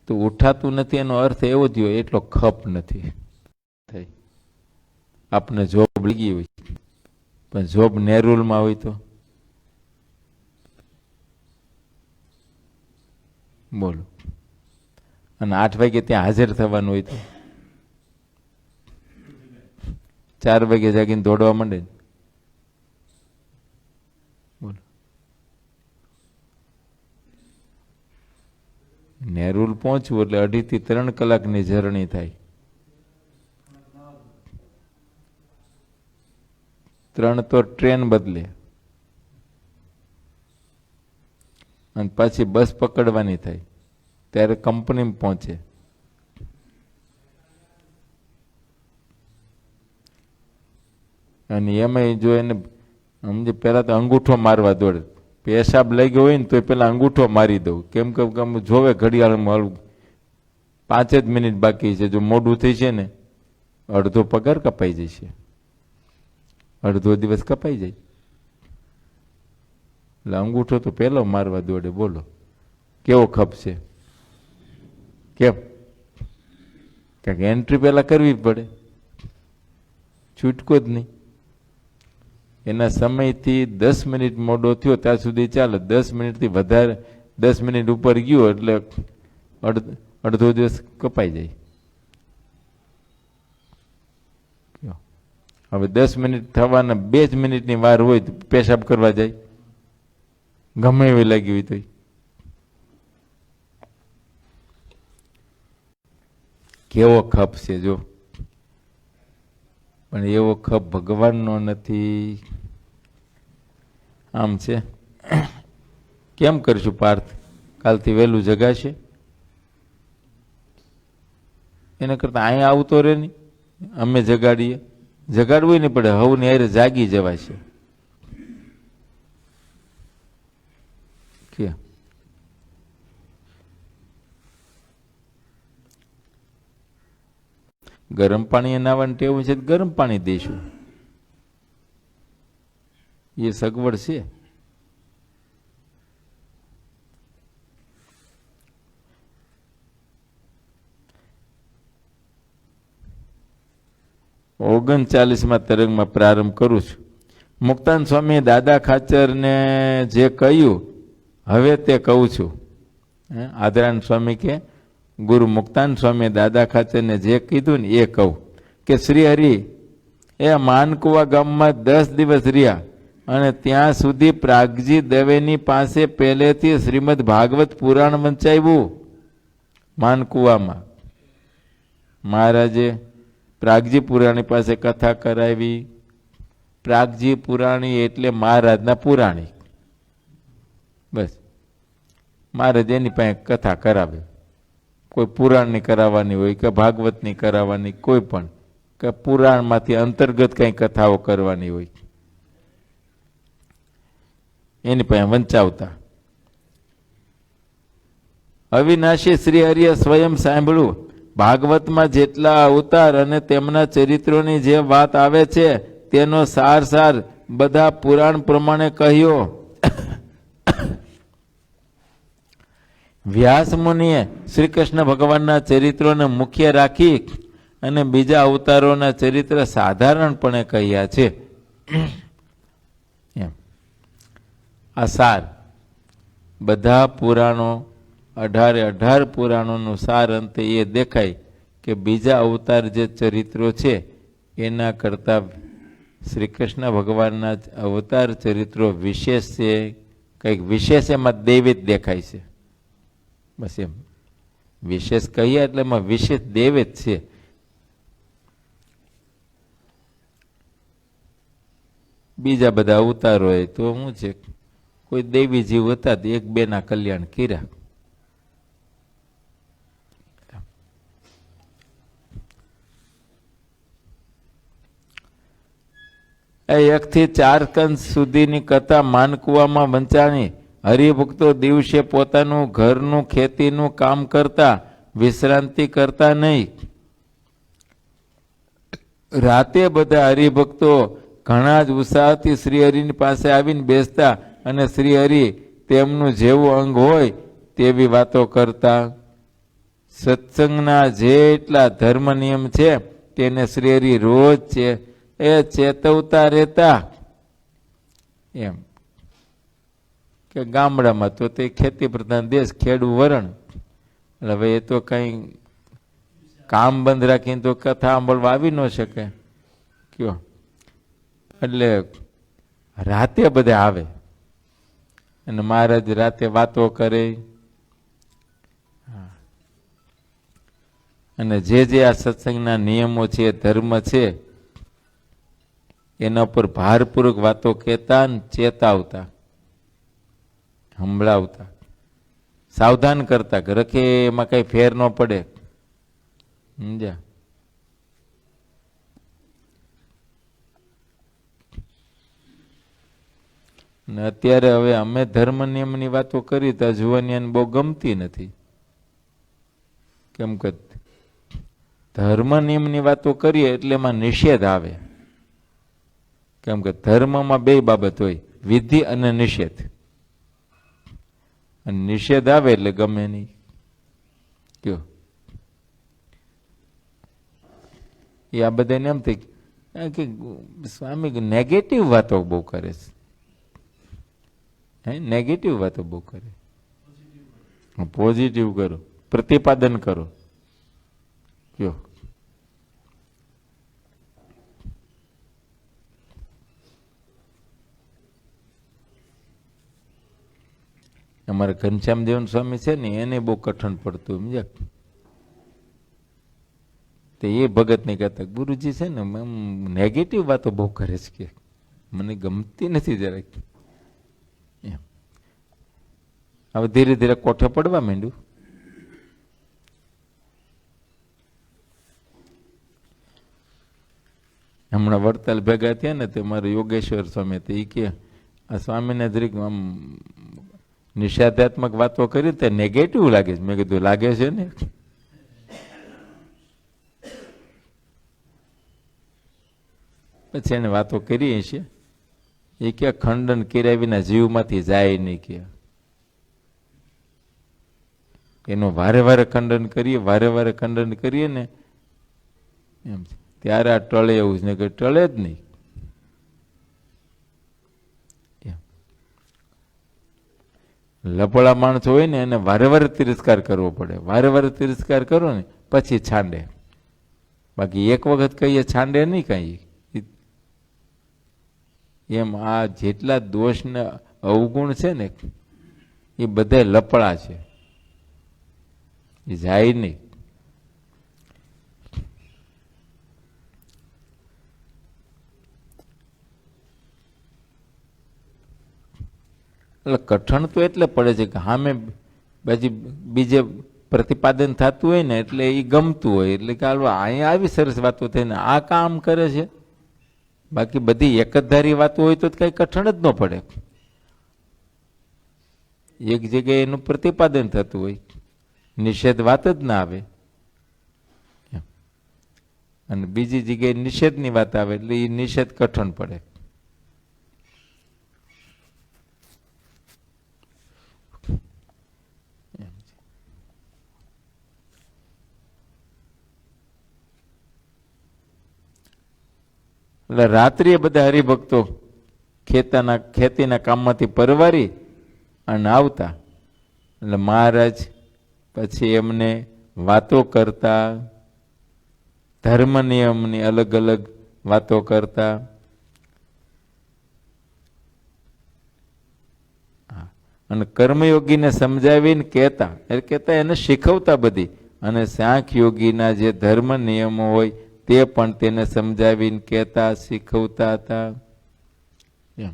તો ઉઠાતું નથી એનો અર્થ એવો થયો એટલો ખપ નથી થઈ. આપને જોબ લાગી હોય, પણ જોબ નેરુલમાં હોય તો બોલો, અને 8 વાગે ત્યાં હાજર થવાનું હોય તો 4 વાગે જાગીને દોડવા માંડે. બોલો, નેરુલ પહોંચવું એટલે 2.5 થી 3 કલાકની જર્ની થાય. 3 તો ટ્રેન બદલે, અને પાછી બસ પકડવાની થાય, ત્યારે કંપનીમાં પહોંચે. અને એમાં જો એને સમજે, પેલા તો અંગૂઠો મારવા દોડે. પેશાબ લાગ્યો હોય ને તો પેલા અંગૂઠો મારી દઉં, કેમ કે જોવે ઘડિયાળમાં 5 જ મિનિટ બાકી છે. જો મોડું થઈ છે ને, અડધો પગાર કપાઈ જશે, અડધો દિવસ કપાઈ જાય. એટલે અંગૂઠો તો પેલો મારવા દોડે. બોલો, કેવો ખપશે? કેમ? કારણ કે એન્ટ્રી પેલા કરવી પડે, છૂટકો જ નહીં. એના સમયથી 10 મિનિટ મોડો થયો ત્યાં સુધી ચાલે. 10 મિનિટથી વધારે, 10 મિનિટ ઉપર ગયો એટલે અડધો દિવસ કપાઈ જાય. હવે 10 મિનિટ થવાના 2 જ મિનિટની વાર હોય તો પેશાબ કરવા જાય, ગમે એવી લાગી હોય તો. કેવો ખપ છે જો! પણ એવો ખપ ભગવાનનો નથી. આમ છે. કેમ કરશું પાર્થ? કાલથી વહેલું જગાશે? એના કરતા અહીંયા આવતો રહે નહીં, અમે જગાડીએ. જગાડવું નહીં પડે, હવની હારે જાગી જવાશે. કે ગરમ પાણી નાવાની ટેવ છે, ગરમ પાણી દઈશું, એ સગવડ છે. ઓગણચાલીસમાં તરંગમાં પ્રારંભ કરું છું. મુક્તાન સ્વામી દાદા ખાચરને જે કહ્યું હવે તે કહું છું. આદરાન સ્વામી કે ગુરુ મુક્તાન સ્વામી દાદા ખાચરને જે કીધું ને એ કહું કે શ્રી હરિ એ માનકુવા ગામમાં 10 દિવસ રહ્યા અને ત્યાં સુધી પ્રાગજી દવેની પાસે પહેલેથી શ્રીમદ ભાગવત પુરાણ વંચાવ્યું. માનકુવામાં મહારાજે પ્રાગજી પુરાણી પાસે કથા કરાવી. પ્રાગજી પુરાણી એટલે મહારાજના પુરાણી. બસ, મહારાજ એની પાસે કથા કરાવે. કોઈ પુરાણની કરાવવાની હોય કે ભાગવતની કરાવવાની, કોઈ પણ કે પુરાણમાંથી અંતર્ગત કઈ કથાઓ કરવાની હોય એની પાસે વંચાવતા. અવિનાશી શ્રી હરિએ સ્વયં સાંભળ્યું. ભાગવતમાં જેટલા અવતાર અને તેમના ચરિત્રોની જે વાત આવે છે તેનો સાર બધા પુરાણ પ્રમાણે કહ્યો. વ્યાસ મુનિએ શ્રી કૃષ્ણ ભગવાનના ચરિત્રોને મુખ્ય રાખી અને બીજા અવતારોના ચરિત્ર સાધારણપણે કહ્યા છે. એમ આ સાર બધા પુરાણો 18 પુરાણોનું સાર અંતે એ દેખાય કે બીજા અવતાર જે ચરિત્રો છે એના કરતા શ્રી કૃષ્ણ ભગવાનના અવતાર ચરિત્રો વિશેષ છે, કંઈક વિશેષ એમાં દેવી જ દેખાય છે. બસ એમ વિશેષ કહીએ એટલે એમાં વિશેષ દેવ જ છે. બીજા બધા અવતાર હોય તો શું છે, કોઈ દેવી જીવ હતા તો એક બે ના કલ્યાણ કર્યા. એકથી 4 કંસ સુધીની કથા માનકુવામાં વંચાણી. હરિભક્તો દિવસે પોતાનું ઘરનું ખેતીનું કામ કરતા, વિશ્રાંતિ કરતા નહીં. રાતે બધા હરિભક્તો ઘણા જ ઉત્સાહથી શ્રીહરિની પાસે આવીને બેસતા અને શ્રીહરિ તેમનું જેવું અંગ હોય તેવી વાતો કરતા. સત્સંગના જેટલા ધર્મ નિયમ છે તેને શ્રીહરિ રોજ ચેતવતા રહેતા. એમ કે ગામડામાં તો તે ખેતી પ્રધાન દેશ, ખેડૂ વરણ, એટલે હવે એ તો કઈ કામ બંધ રાખીને તો કથા સાંભળવા આવી ન શકે કયો. એટલે રાતે બધા આવે અને મહારાજ રાતે વાતો કરે. અને જે આ સત્સંગના નિયમો છે, ધર્મ છે, એના પર ભારપૂર્વક વાતો કહેતા અને ચેતાવતા, સંભળાવતા, સાવધાન કરતા કે રખે એમાં કઈ ફેર ન પડે. સમજ્યા? ને અત્યારે હવે અમે ધર્મ નિયમની વાતો કરી તો જુવાનિયાને બહુ ગમતી નથી. કેમ કે ધર્મ નિયમની વાતો કરીએ એટલે એમાં નિષેધ આવે. કેમ કે ધર્મમાં બે બાબત હોય, વિધિ અને નિષેધ. અને નિષેધ આવે એટલે ગમે નહીં. કયો એ આ બધાને એમ થઈ કે સ્વામી નેગેટિવ વાતો બહુ કરે છે. નેગેટિવ વાતો બહુ કરે. પોઝિટિવ કરો, પ્રતિપાદન કરો. કયો અમારે ઘનશ્યામ દેવન સ્વામી છે ને એને બહુ કઠણ પડતું સમજ્યા. તો એ ભગત ને કહેતા ગુરુજી છે ને નેગેટિવ વાતો બહુ કરે છે, કે મને ગમતી નથી જરાક. હવે ધીરે ધીરે કોઠે પડવા માંડ્યું. હમણાં વડતાલ ભેગા થયા ને તે મારું યોગેશ્વર સ્વામી તે કે આ સ્વામીને જરીક આમ નિષેધાત્મક વાતો કરી તે નેગેટિવ લાગે છે. મેં કીધું લાગે છે ને. પછી એને વાતો કરી છે એ કે ખંડન કર્યા વિના જીવમાંથી જાય નહીં. કે એનું વારે વારે ખંડન કરીએ, વારે વારે ખંડન કરીએ ને એમ ત્યારે આ ટળે એવું જ ને કે ટળે જ નહીં. લપડા માણસો હોય ને એને વારે વારે તિરસ્કાર કરવો પડે. વારે વારે તિરસ્કાર કરો ને પછી છાંડે. બાકી એક વખત કહીએ છાંડે નહીં કઈ. એમ આ જેટલા દોષ ને અવગુણ છે ને એ બધા લપડા છે, એ જાય નહીં. એટલે કઠણ તો એટલે પડે છે કે સામે પછી બીજે પ્રતિપાદન થતું હોય ને એટલે એ ગમતું હોય એટલે કે અહીંયા આવી સરસ વાતો થઈને આ કામ કરે છે. બાકી બધી એક જ ધારી વાતો હોય તો કઈ કઠણ જ ન પડે. એક જગ્યાએ એનું પ્રતિપાદન થતું હોય, નિષેધ વાત જ ના આવે, અને બીજી જગ્યાએ નિષેધની વાત આવે એટલે એ નિષેધ કઠણ પડે. એટલે રાત્રિએ બધા હરિભક્તો ખેતીના કામમાંથી પરવારી અને આવતા. એટલે મહારાજ પછી એમને વાતો કરતા, ધર્મ નિયમની અલગ અલગ વાતો કરતા, અને કર્મયોગીને સમજાવીને કહેતા, એટલે કહેતા એને શીખવતા બધી. અને સાંખ્ય યોગીના જે ધર્મ નિયમો હોય તે પણ તેને સમજાવીને કહેતા, શીખવતા હતા. એમ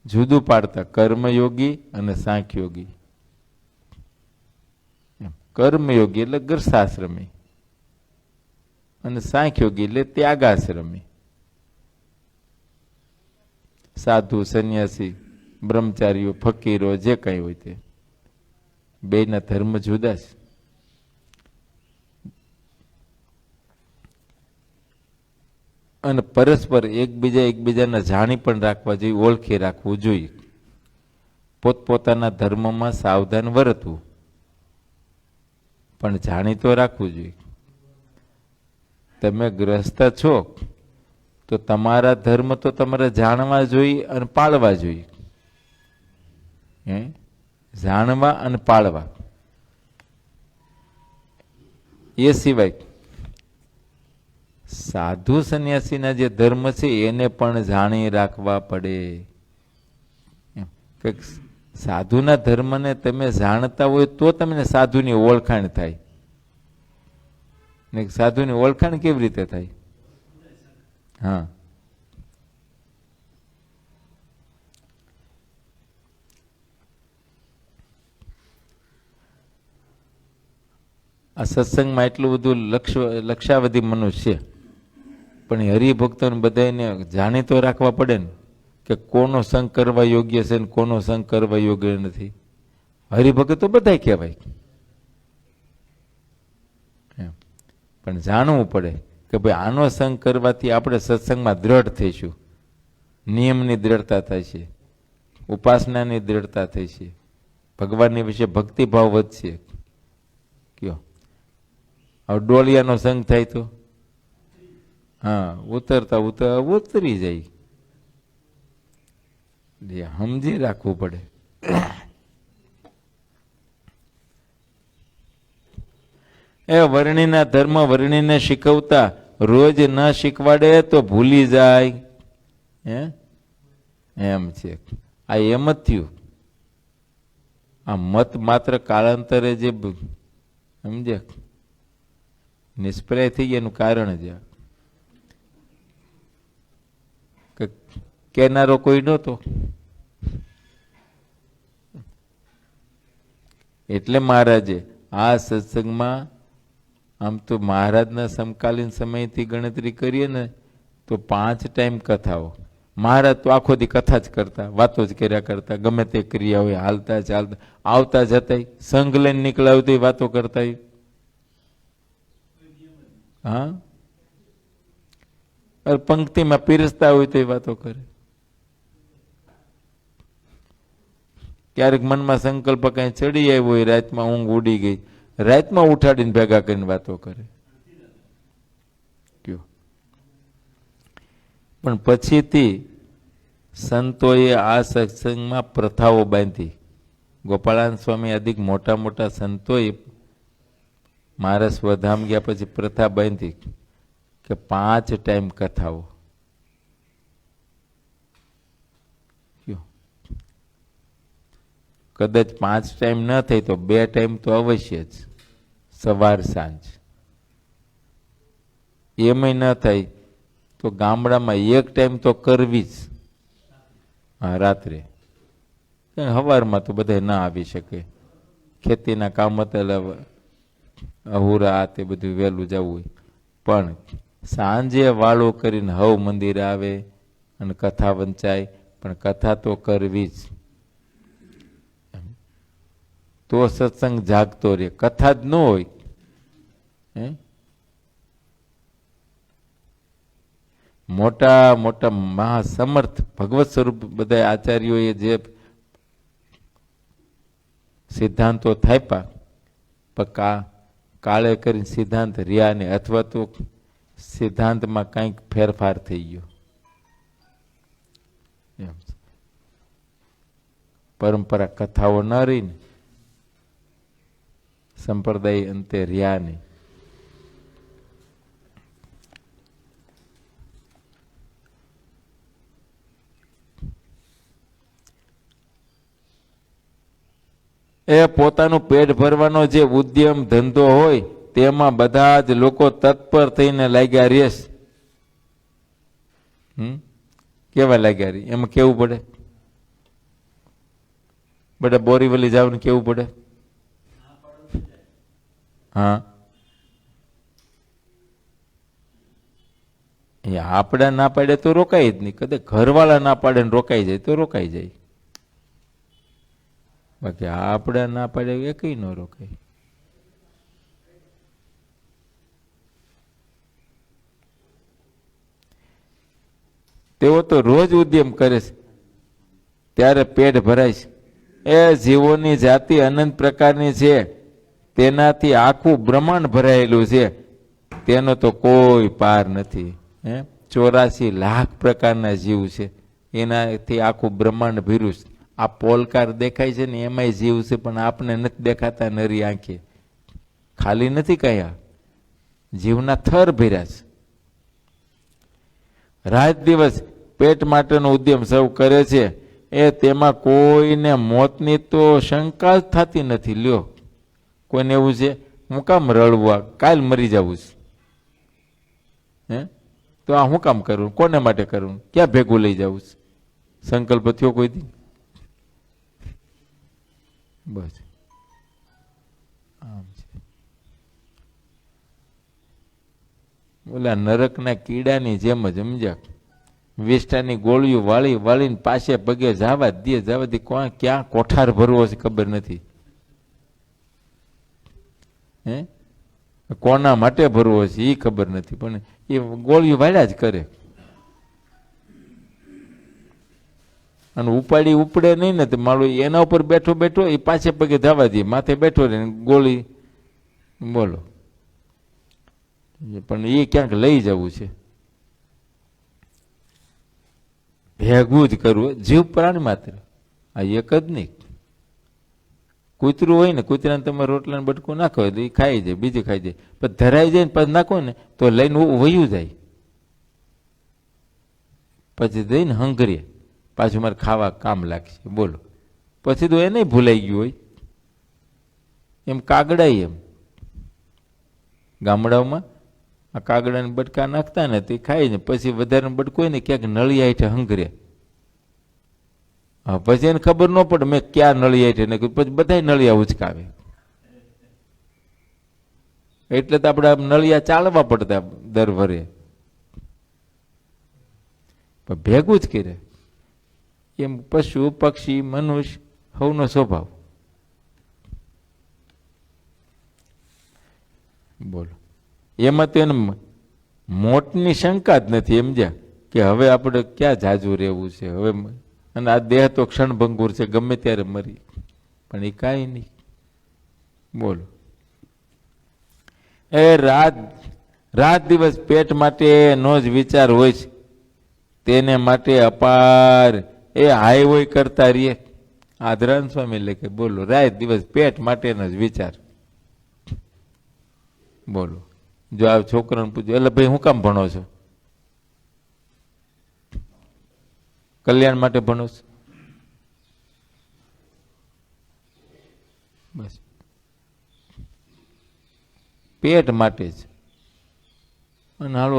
જુદું પાડતા કર્મયોગી અને સાંખ્યોગી. કર્મયોગી એટલે ગૃહસ્થાશ્રમી અને સાંખ્યોગી એટલે ત્યાગાશ્રમી. સાધુ, સંન્યાસી, બ્રહ્મચારીઓ, ફકીરો જે કઈ હોય તે બેયના ધર્મ જુદા છે. અને પરસ્પર એકબીજાને જાણી પણ રાખવા જોઈએ, ઓળખી રાખવું જોઈએ. પોતપોતાના ધર્મમાં સાવધાન વર્તવું, પણ જાણી તો રાખવું જોઈએ. તમે ગ્રસ્ત છો તો તમારા ધર્મ તો તમારે જાણવા જોઈએ અને પાળવા જોઈએ. જાણવા અને પાળવા. એ સિવાય સાધુ સંન્યાસીના જે ધર્મ છે એને પણ જાણી રાખવા પડે. સાધુના ધર્મને તમે જાણતા હોય તો તમને સાધુની ઓળખાણ થાય. ને સાધુની ઓળખાણ કેવી રીતે થાય? હા, આ સત્સંગમાં એટલું બધું લક્ષાવધિ મનુષ્ય છે, પણ હરિભક્તોને બધાને જાણી તો રાખવા પડે ને કે કોનો સંગ કરવા યોગ્ય છે ને કોનો સંગ કરવા યોગ્ય નથી. હરિભક્ત તો બધા કહેવાય, પણ જાણવું પડે કે ભાઈ આનો સંગ કરવાથી આપણે સત્સંગમાં દ્રઢ થઈશું, નિયમની દ્રઢતા થાય છે, ઉપાસનાની દ્રઢતા થઈ છે, ભગવાનની વિશે ભક્તિભાવ વધશે. કયો હવે ડોલિયાનો સંગ થાય તો હા ઉતરતા ઉતરી જાય. સમજી રાખવું પડે. એ વર્ણિના ધર્મ વર્ણિને શીખવતા, રોજ ન શીખવાડે તો ભૂલી જાય. એમ છે. આ એમ જ થયું. આ મત માત્ર કાળાંતરે જે સમજે નિષ્ફળ થઈ ગયા એનું કારણ જ કહેનારો કોઈ નહોતો. એટલે મહારાજે આ સત્સંગમાં આમ તો મહારાજના સમકાલીન સમયથી ગણતરી કરીએ ને તો 5 ટાઈમ કથાઓ. મહારાજ તો આખો દી કથા જ કરતા, વાતો જ કર્યા કરતા, ગમે તે ક્રિયા હોય હાલતા ચાલતા આવતા જતા સંઘ લઈને નીકળ્યા હોય તો વાતો કરતા. હા, પંક્તિમાં પીરસતા હોય તો વાતો કરે. ક્યારેક મનમાં સંકલ્પ કઈ ચડી આવ્યો હોય, રાતમાં ઊંઘ ઉડી ગઈ, રાતમાં ઉઠાડીને ભેગા કરીને વાતો કરે. પણ પછીથી સંતોએ આ સત્સંગમાં પ્રથાઓ બાંધી. ગોપાળાનંદ સ્વામી અધિક મોટા મોટા સંતોએ મારા સ્વધામ ગયા પછી પ્રથા બાંધી કે 5 ટાઈમ કથાઓ. કદાચ 5 ટાઈમ ન થઈ તો 2 ટાઈમ તો અવશ્ય જ, સવાર સાંજ. એમાંય ન થાય તો ગામડામાં 1 ટાઈમ તો કરવી જ. હા, રાત્રે. સવારમાં તો બધા ના આવી શકે, ખેતીના કામ હતા, અહુરા તે બધું વહેલું જવું હોય. પણ સાંજે વાળો કરીને હવ મંદિર આવે અને કથા વંચાય, પણ કથા તો કરવી જ. તો સત્સંગ જાગતો રહે. કથા જ ન હોય, મોટા મોટા મહાસમર્થ ભગવત સ્વરૂપ બધા આચાર્યોએ જે સિદ્ધાંતો થાપ્યા, પણ કાળે કરીને સિદ્ધાંત રહ્યા ને, અથવા તો સિદ્ધાંતમાં કંઈક ફેરફાર થઈ ગયો. પરંપરા કથાઓ ન રહી ને, સંપ્રદાય અંતે રહ્યા નહીં. એ પોતાનું પેટ ભરવાનો જે ઉદ્યમ ધંધો હોય તેમાં બધા જ લોકો તત્પર થઈને લાગ્યા રહેશ. કેવા લાગ્યા રે એમાં કેવું પડે? બધા બોરીવલી જાવ ને કેવું પડે? હા, એ આપડા ના પાડે તો રોકાય જ નહીં. કદાચ ઘરવાળા ના પાડે ને રોકાઈ જાય તો રોકાઈ જાય, બાકી આપડા ના પાડે એ કઈ ન રોકાય. તેઓ તો રોજ ઉદ્યમ કરે છે ત્યારે પેટ ભરાય છે. એ જીવોની જાતિ અનંત પ્રકારની છે, તેનાથી આખું બ્રહ્માંડ ભરાયેલું છે, તેનો તો કોઈ પાર નથી. 84 લાખ પ્રકારના જીવ છે, એનાથી આખું બ્રહ્માંડ ભર્યું છે. આ પોલકાર દેખાય છે ને એમાંય જીવ છે, પણ આપને નથી દેખાતા નરી આંખે. ખાલી નથી કયા, જીવના થર ભર્યા છે. રાત દિવસ પેટ માટેનો ઉદ્યમ સૌ કરે છે, એ તેમાં કોઈને મોતની તો શંકા જ થતી નથી. લ્યો, કોઈને એવું છે હું કામ રડવા, કાલ મરી જવું છે, તો આ હું કામ કરું, કોને માટે કરું, ક્યાં ભેગું લઈ જવું છે? સંકલ્પ થયો કોઈ દી? બસ આમ છે. ઓલા નરકના કીડાની જેમ જ સમજ્યા, વિષ્ટાની ગોળીઓ વાળી વાળીને પાછે પગે જવા દે કોણ ક્યાં કોઠાર ભરવો છે ખબર નથી. કોના માટે ભરવો છે એ ખબર નથી, પણ એ ગોળીઓ વાળ્યા જ કરે. અને ઉપાડી ઉપડે નહીં ને તો મારું એના ઉપર બેઠો બેઠો એ પાછે પગે જવા દે, માથે બેઠો રહે ગોળી. બોલો, પણ એ ક્યાંક લઈ જવું છે, ભેગું જ કરવું. જીવ પ્રાણી માત્ર, આ એક જ નહીં. કૂતરું હોય ને, કૂતરાને તમે રોટલાને બટકું નાખો એટલે એ ખાઈ જાય, બીજું ખાઈ જાય, પણ ધરાઈ જાય ને પછી નાખો ને તો લઈને વયું જાય, પછી જઈને હંગરીએ પાછું મારે ખાવા કામ લાગશે. બોલો, પછી તો એ નહીં ભૂલાઈ ગયું હોય. એમ કાગડા, એમ ગામડાઓમાં આ કાગડાને બટકા નાખતા ને તે ખાઈ ને પછી વધારે બટકું હોય ને ક્યાંક નળિયા હેઠે હંગરે. હા, પછી એને ખબર ન પડે મેં ક્યાં નળિયા હેઠે નાખ્યું, પછી બધા નળિયા ઉચકાવે. એટલે તો આપણે નળિયા ચાલવા પડતા દર વરે, પણ ભેગું જ કરે. એમ પશુ પક્ષી મનુષ્ય સૌનો સ્વભાવ. બોલો, એમાં તો એને મોટની શંકા જ નથી. સમજ્યા કે હવે આપણે ક્યાં જાજુ રહેવું છે હવે, અને આ દેહ તો ક્ષણભંગુર છે, ગમે ત્યારે મરી, પણ એ કાંઈ નહીં. બોલો, એ રાત દિવસ પેટ માટેનો જ વિચાર હોય છે, તેને માટે અપાર એ હાય હોય કરતા રહીએ. આદરાન સ્વામી લખે, બોલો, રાત દિવસ પેટ માટેનો જ વિચાર. બોલો, જો આ છોકરાને પૂછ્યું એટલે ભાઈ હું કામ ભણો છો? કલ્યાણ માટે ભણો છો? બસ પેટ માટે જ. અને હાલો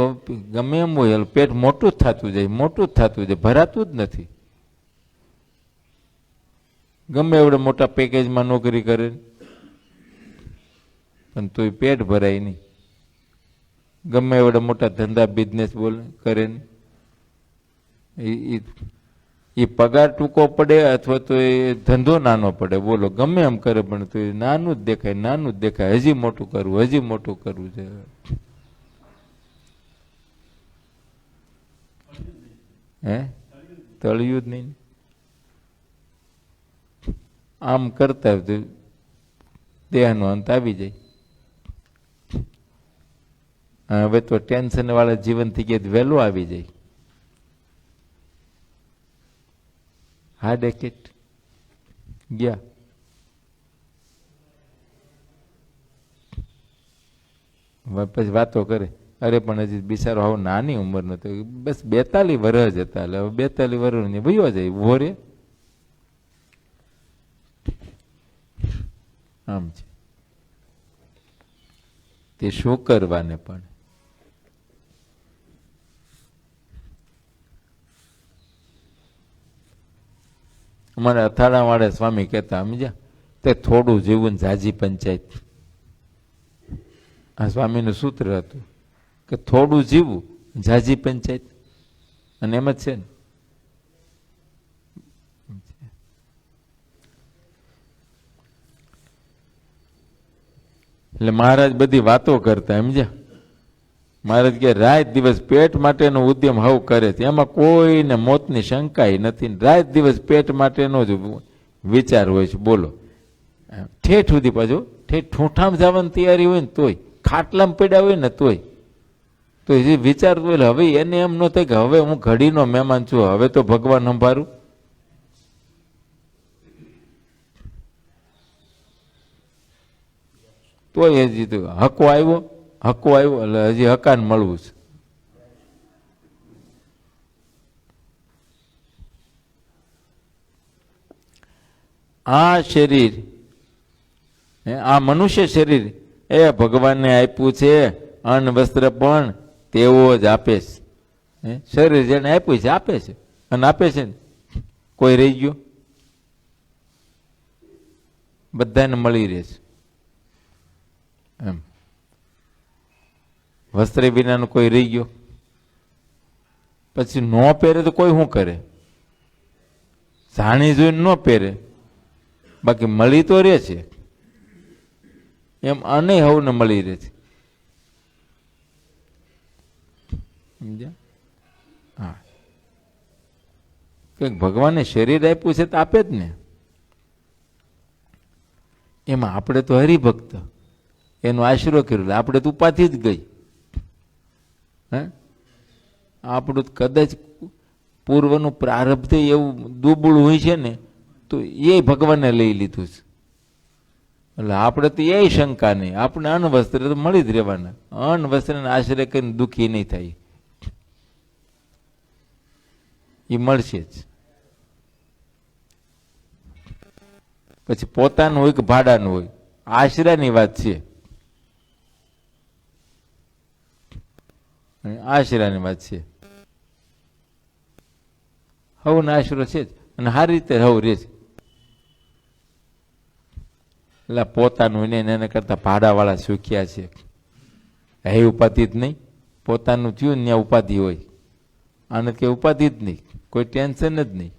ગમે એમ હોય, પેટ મોટું જ થતું જાય, મોટું જ થતું જાય, ભરાતું જ નથી. ગમે એવડે મોટા પેકેજમાં નોકરી કરે પણ તોય પેટ ભરાય નહીં. ગમે એવડે મોટા ધંધા બિઝનેસ બોલે કરે ને એ પગાર ટૂંકો પડે અથવા તો એ ધંધો નાનો પડે. બોલો, ગમે એમ કરે પણ તો નાનું જ દેખાય, નાનું જ દેખાય. હજી મોટું કરવું, હજી મોટું કરવું છે. તળિયું જ નહીં. આમ કરતા દેહનો અંત આવી જાય. હવે તો ટેન્શન વાળા જીવન થી ગયા વહેલું આવી જાય. હાર્ટ એટેક ગયા. પછી વાતો કરે, અરે પણ હજી બિચારો હવે નાની ઉંમરનો તો બસ 42 વર્ષ હતા, એટલે હવે 42 વર્ષ ભયો જાય ઉભો રે. આમ છે. તે શું કરવાને પણ અમારે અથાણા વાળા સ્વામી કહેતા, સમજ્યા, તે થોડું જીવન ઝાઝી પંચાયત. આ સ્વામીનું સૂત્ર હતું કે થોડું જીવવું ઝાઝી પંચાયત, અને એમ જ છે ને. એટલે મહારાજ બધી વાતો કરતા, સમજ્યા. મહારાજ કે રાત દિવસ પેટ માટેનો ઉદ્યમ હવ કરે છે, એમાં કોઈને મોતની શંકા નથી. રાત દિવસ પેટ માટેનો જ વિચાર હોય છે. બોલો, ઠેઠ સુધી પાછો ઠેઠ ઠૂંઠામાં જવાની તૈયારી હોય ને તોય, ખાટલામાં પડ્યા હોય ને તોય, તો એ વિચાર હોય. હવે એને એમ ન થાય કે હવે હું ઘડીનો મહેમાન છું, હવે તો ભગવાન સંભાળું. તોય હજી તો હકો આવ્યો એટલે હજી હકાન મળવું છે. આ શરીર, આ મનુષ્ય શરીર એ ભગવાનને આપ્યું છે. અન્ન વસ્ત્ર પણ તેવો જ આપે છે. શરીર જેને આપ્યું છે આપે છે, અને આપે છે ને. કોઈ રહી ગયો? બધાને મળી રહે છે. એમ વસ્ત્ર વિનાનું કોઈ રહી ગયો? પછી ન પહેરે તો કોઈ શું કરે? જાણી જોઈને ન પહેરે, બાકી મળી તો રહે છે. એમ અને હવને મળી રહે છે. સમજ્યા? હા, કંઈક ભગવાને શરીર આપ્યું છે તો આપે જ ને. એમાં આપણે તો હરિભક્ત, એનો આશરો કર્યો, આપણે તો ઉપાધિ જ ગઈ. હે, આપણું કદાચ પૂર્વનું પ્રારબ્ધ એવું દુબળું હોય છે ને, તો એ ભગવાને લઈ લીધું છે. એટલે આપણે તો એ શંકા નહીં, આપણે અન્ન વસ્ત્ર તો મળી જ રહેવાના. અન્ન વસ્ત્રને આશ્રય કરીને દુઃખી નહીં થાય, એ મળશે જ. પછી પોતાનું હોય કે ભાડાનું હોય, આશરાની વાત છે. આશરાની વાત છે. હવનો આશરો છે જ, અને સારી રીતે હવ રહે છે. એટલે પોતાનું ને એના કરતા ભાડાવાળા સુખ્યા છે. હે ઉપાધિ જ નહીં, પોતાનું થયું ને ત્યાં ઉપાધિ હોય. આને કે ઉપાધિ જ નહીં, કોઈ ટેન્શન જ નહીં.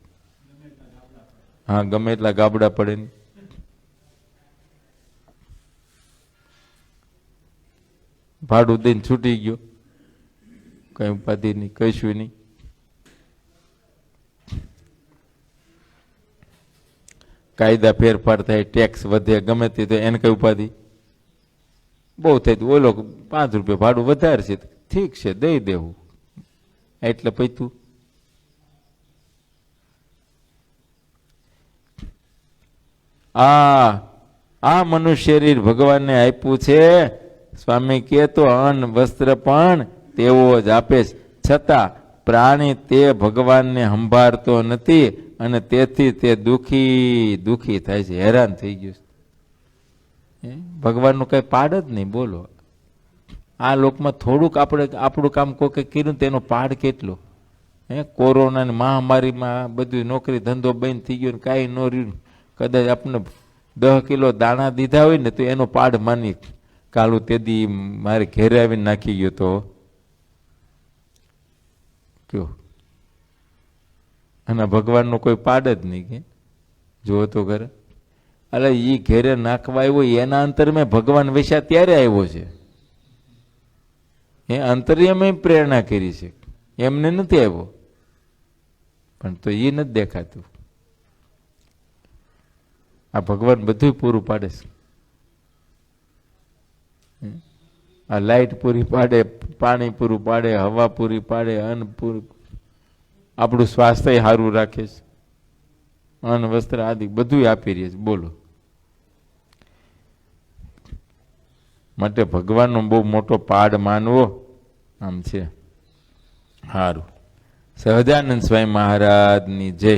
હા, ગમે એટલા ગાબડા પડે ને. ભાડું દઈને છૂટી ગયો, કઈ ઉપાધિ નહીં, કઈશું નહીં. કાયદા ફેરફાર થાય, ટેક્સ વધે, ગમે તે, તો એને કઈ ઉપાધિ? બહુ થાય ઓલો 5 રૂપિયા ભાડું વધારે છે, ઠીક છે દઈ દેવું, એટલે પૈતું. આ મનુષ્ય શરીર ભગવાનને આપ્યું છે. સ્વામી કે તો અન્ન વસ્ત્ર પણ તેવો જ આપે છે, છતાં પ્રાણી તે ભગવાનને સંભાળતો નથી, અને તેથી તે દુઃખી થાય છે, હેરાન થઈ ગયું છે. ભગવાનનું કઈ પાડ જ નહીં. બોલો, આ લોકમાં થોડુંક આપણું કામ કોઈ કર્યું તેનો પાડ કેટલો. કોરોનાની મહામારીમાં બધું નોકરી ધંધો બંધ થઈ ગયો, કાંઈ ન રહ્યું. કદાચ આપણે 10 કિલો દાણા દીધા હોય ને તો એનો પાડ માની, કાલું તેદી મારે ઘેરે આવીને નાખી ગયો તો કયો. અને ભગવાનનો કોઈ પાડ જ નહીં કે જો તો કરે. એટલે એ ઘેરે નાખવા આવ્યો એના અંતર મેં ભગવાન વિશે ત્યારે આવ્યો છે. એ અંતરિયામાં પ્રેરણા કરી છે, એમને નથી આવ્યો. પણ તો એ નથી દેખાતું. આ ભગવાન બધું પૂરું પાડે છે. આ લાઈટ પૂરી પાડે, પાણી પૂરું પાડે, હવા પૂરી પાડે, અન્ન પૂરું, આપણું સ્વાસ્થ્ય સારું રાખે છે, અન્ન વસ્ત્ર આદિ બધું આપી રહે છે. બોલો, માટે ભગવાનનો બહુ મોટો પાડ માનવો આમ છે. સારું. સહજાનંદ સ્વામી મહારાજની જય.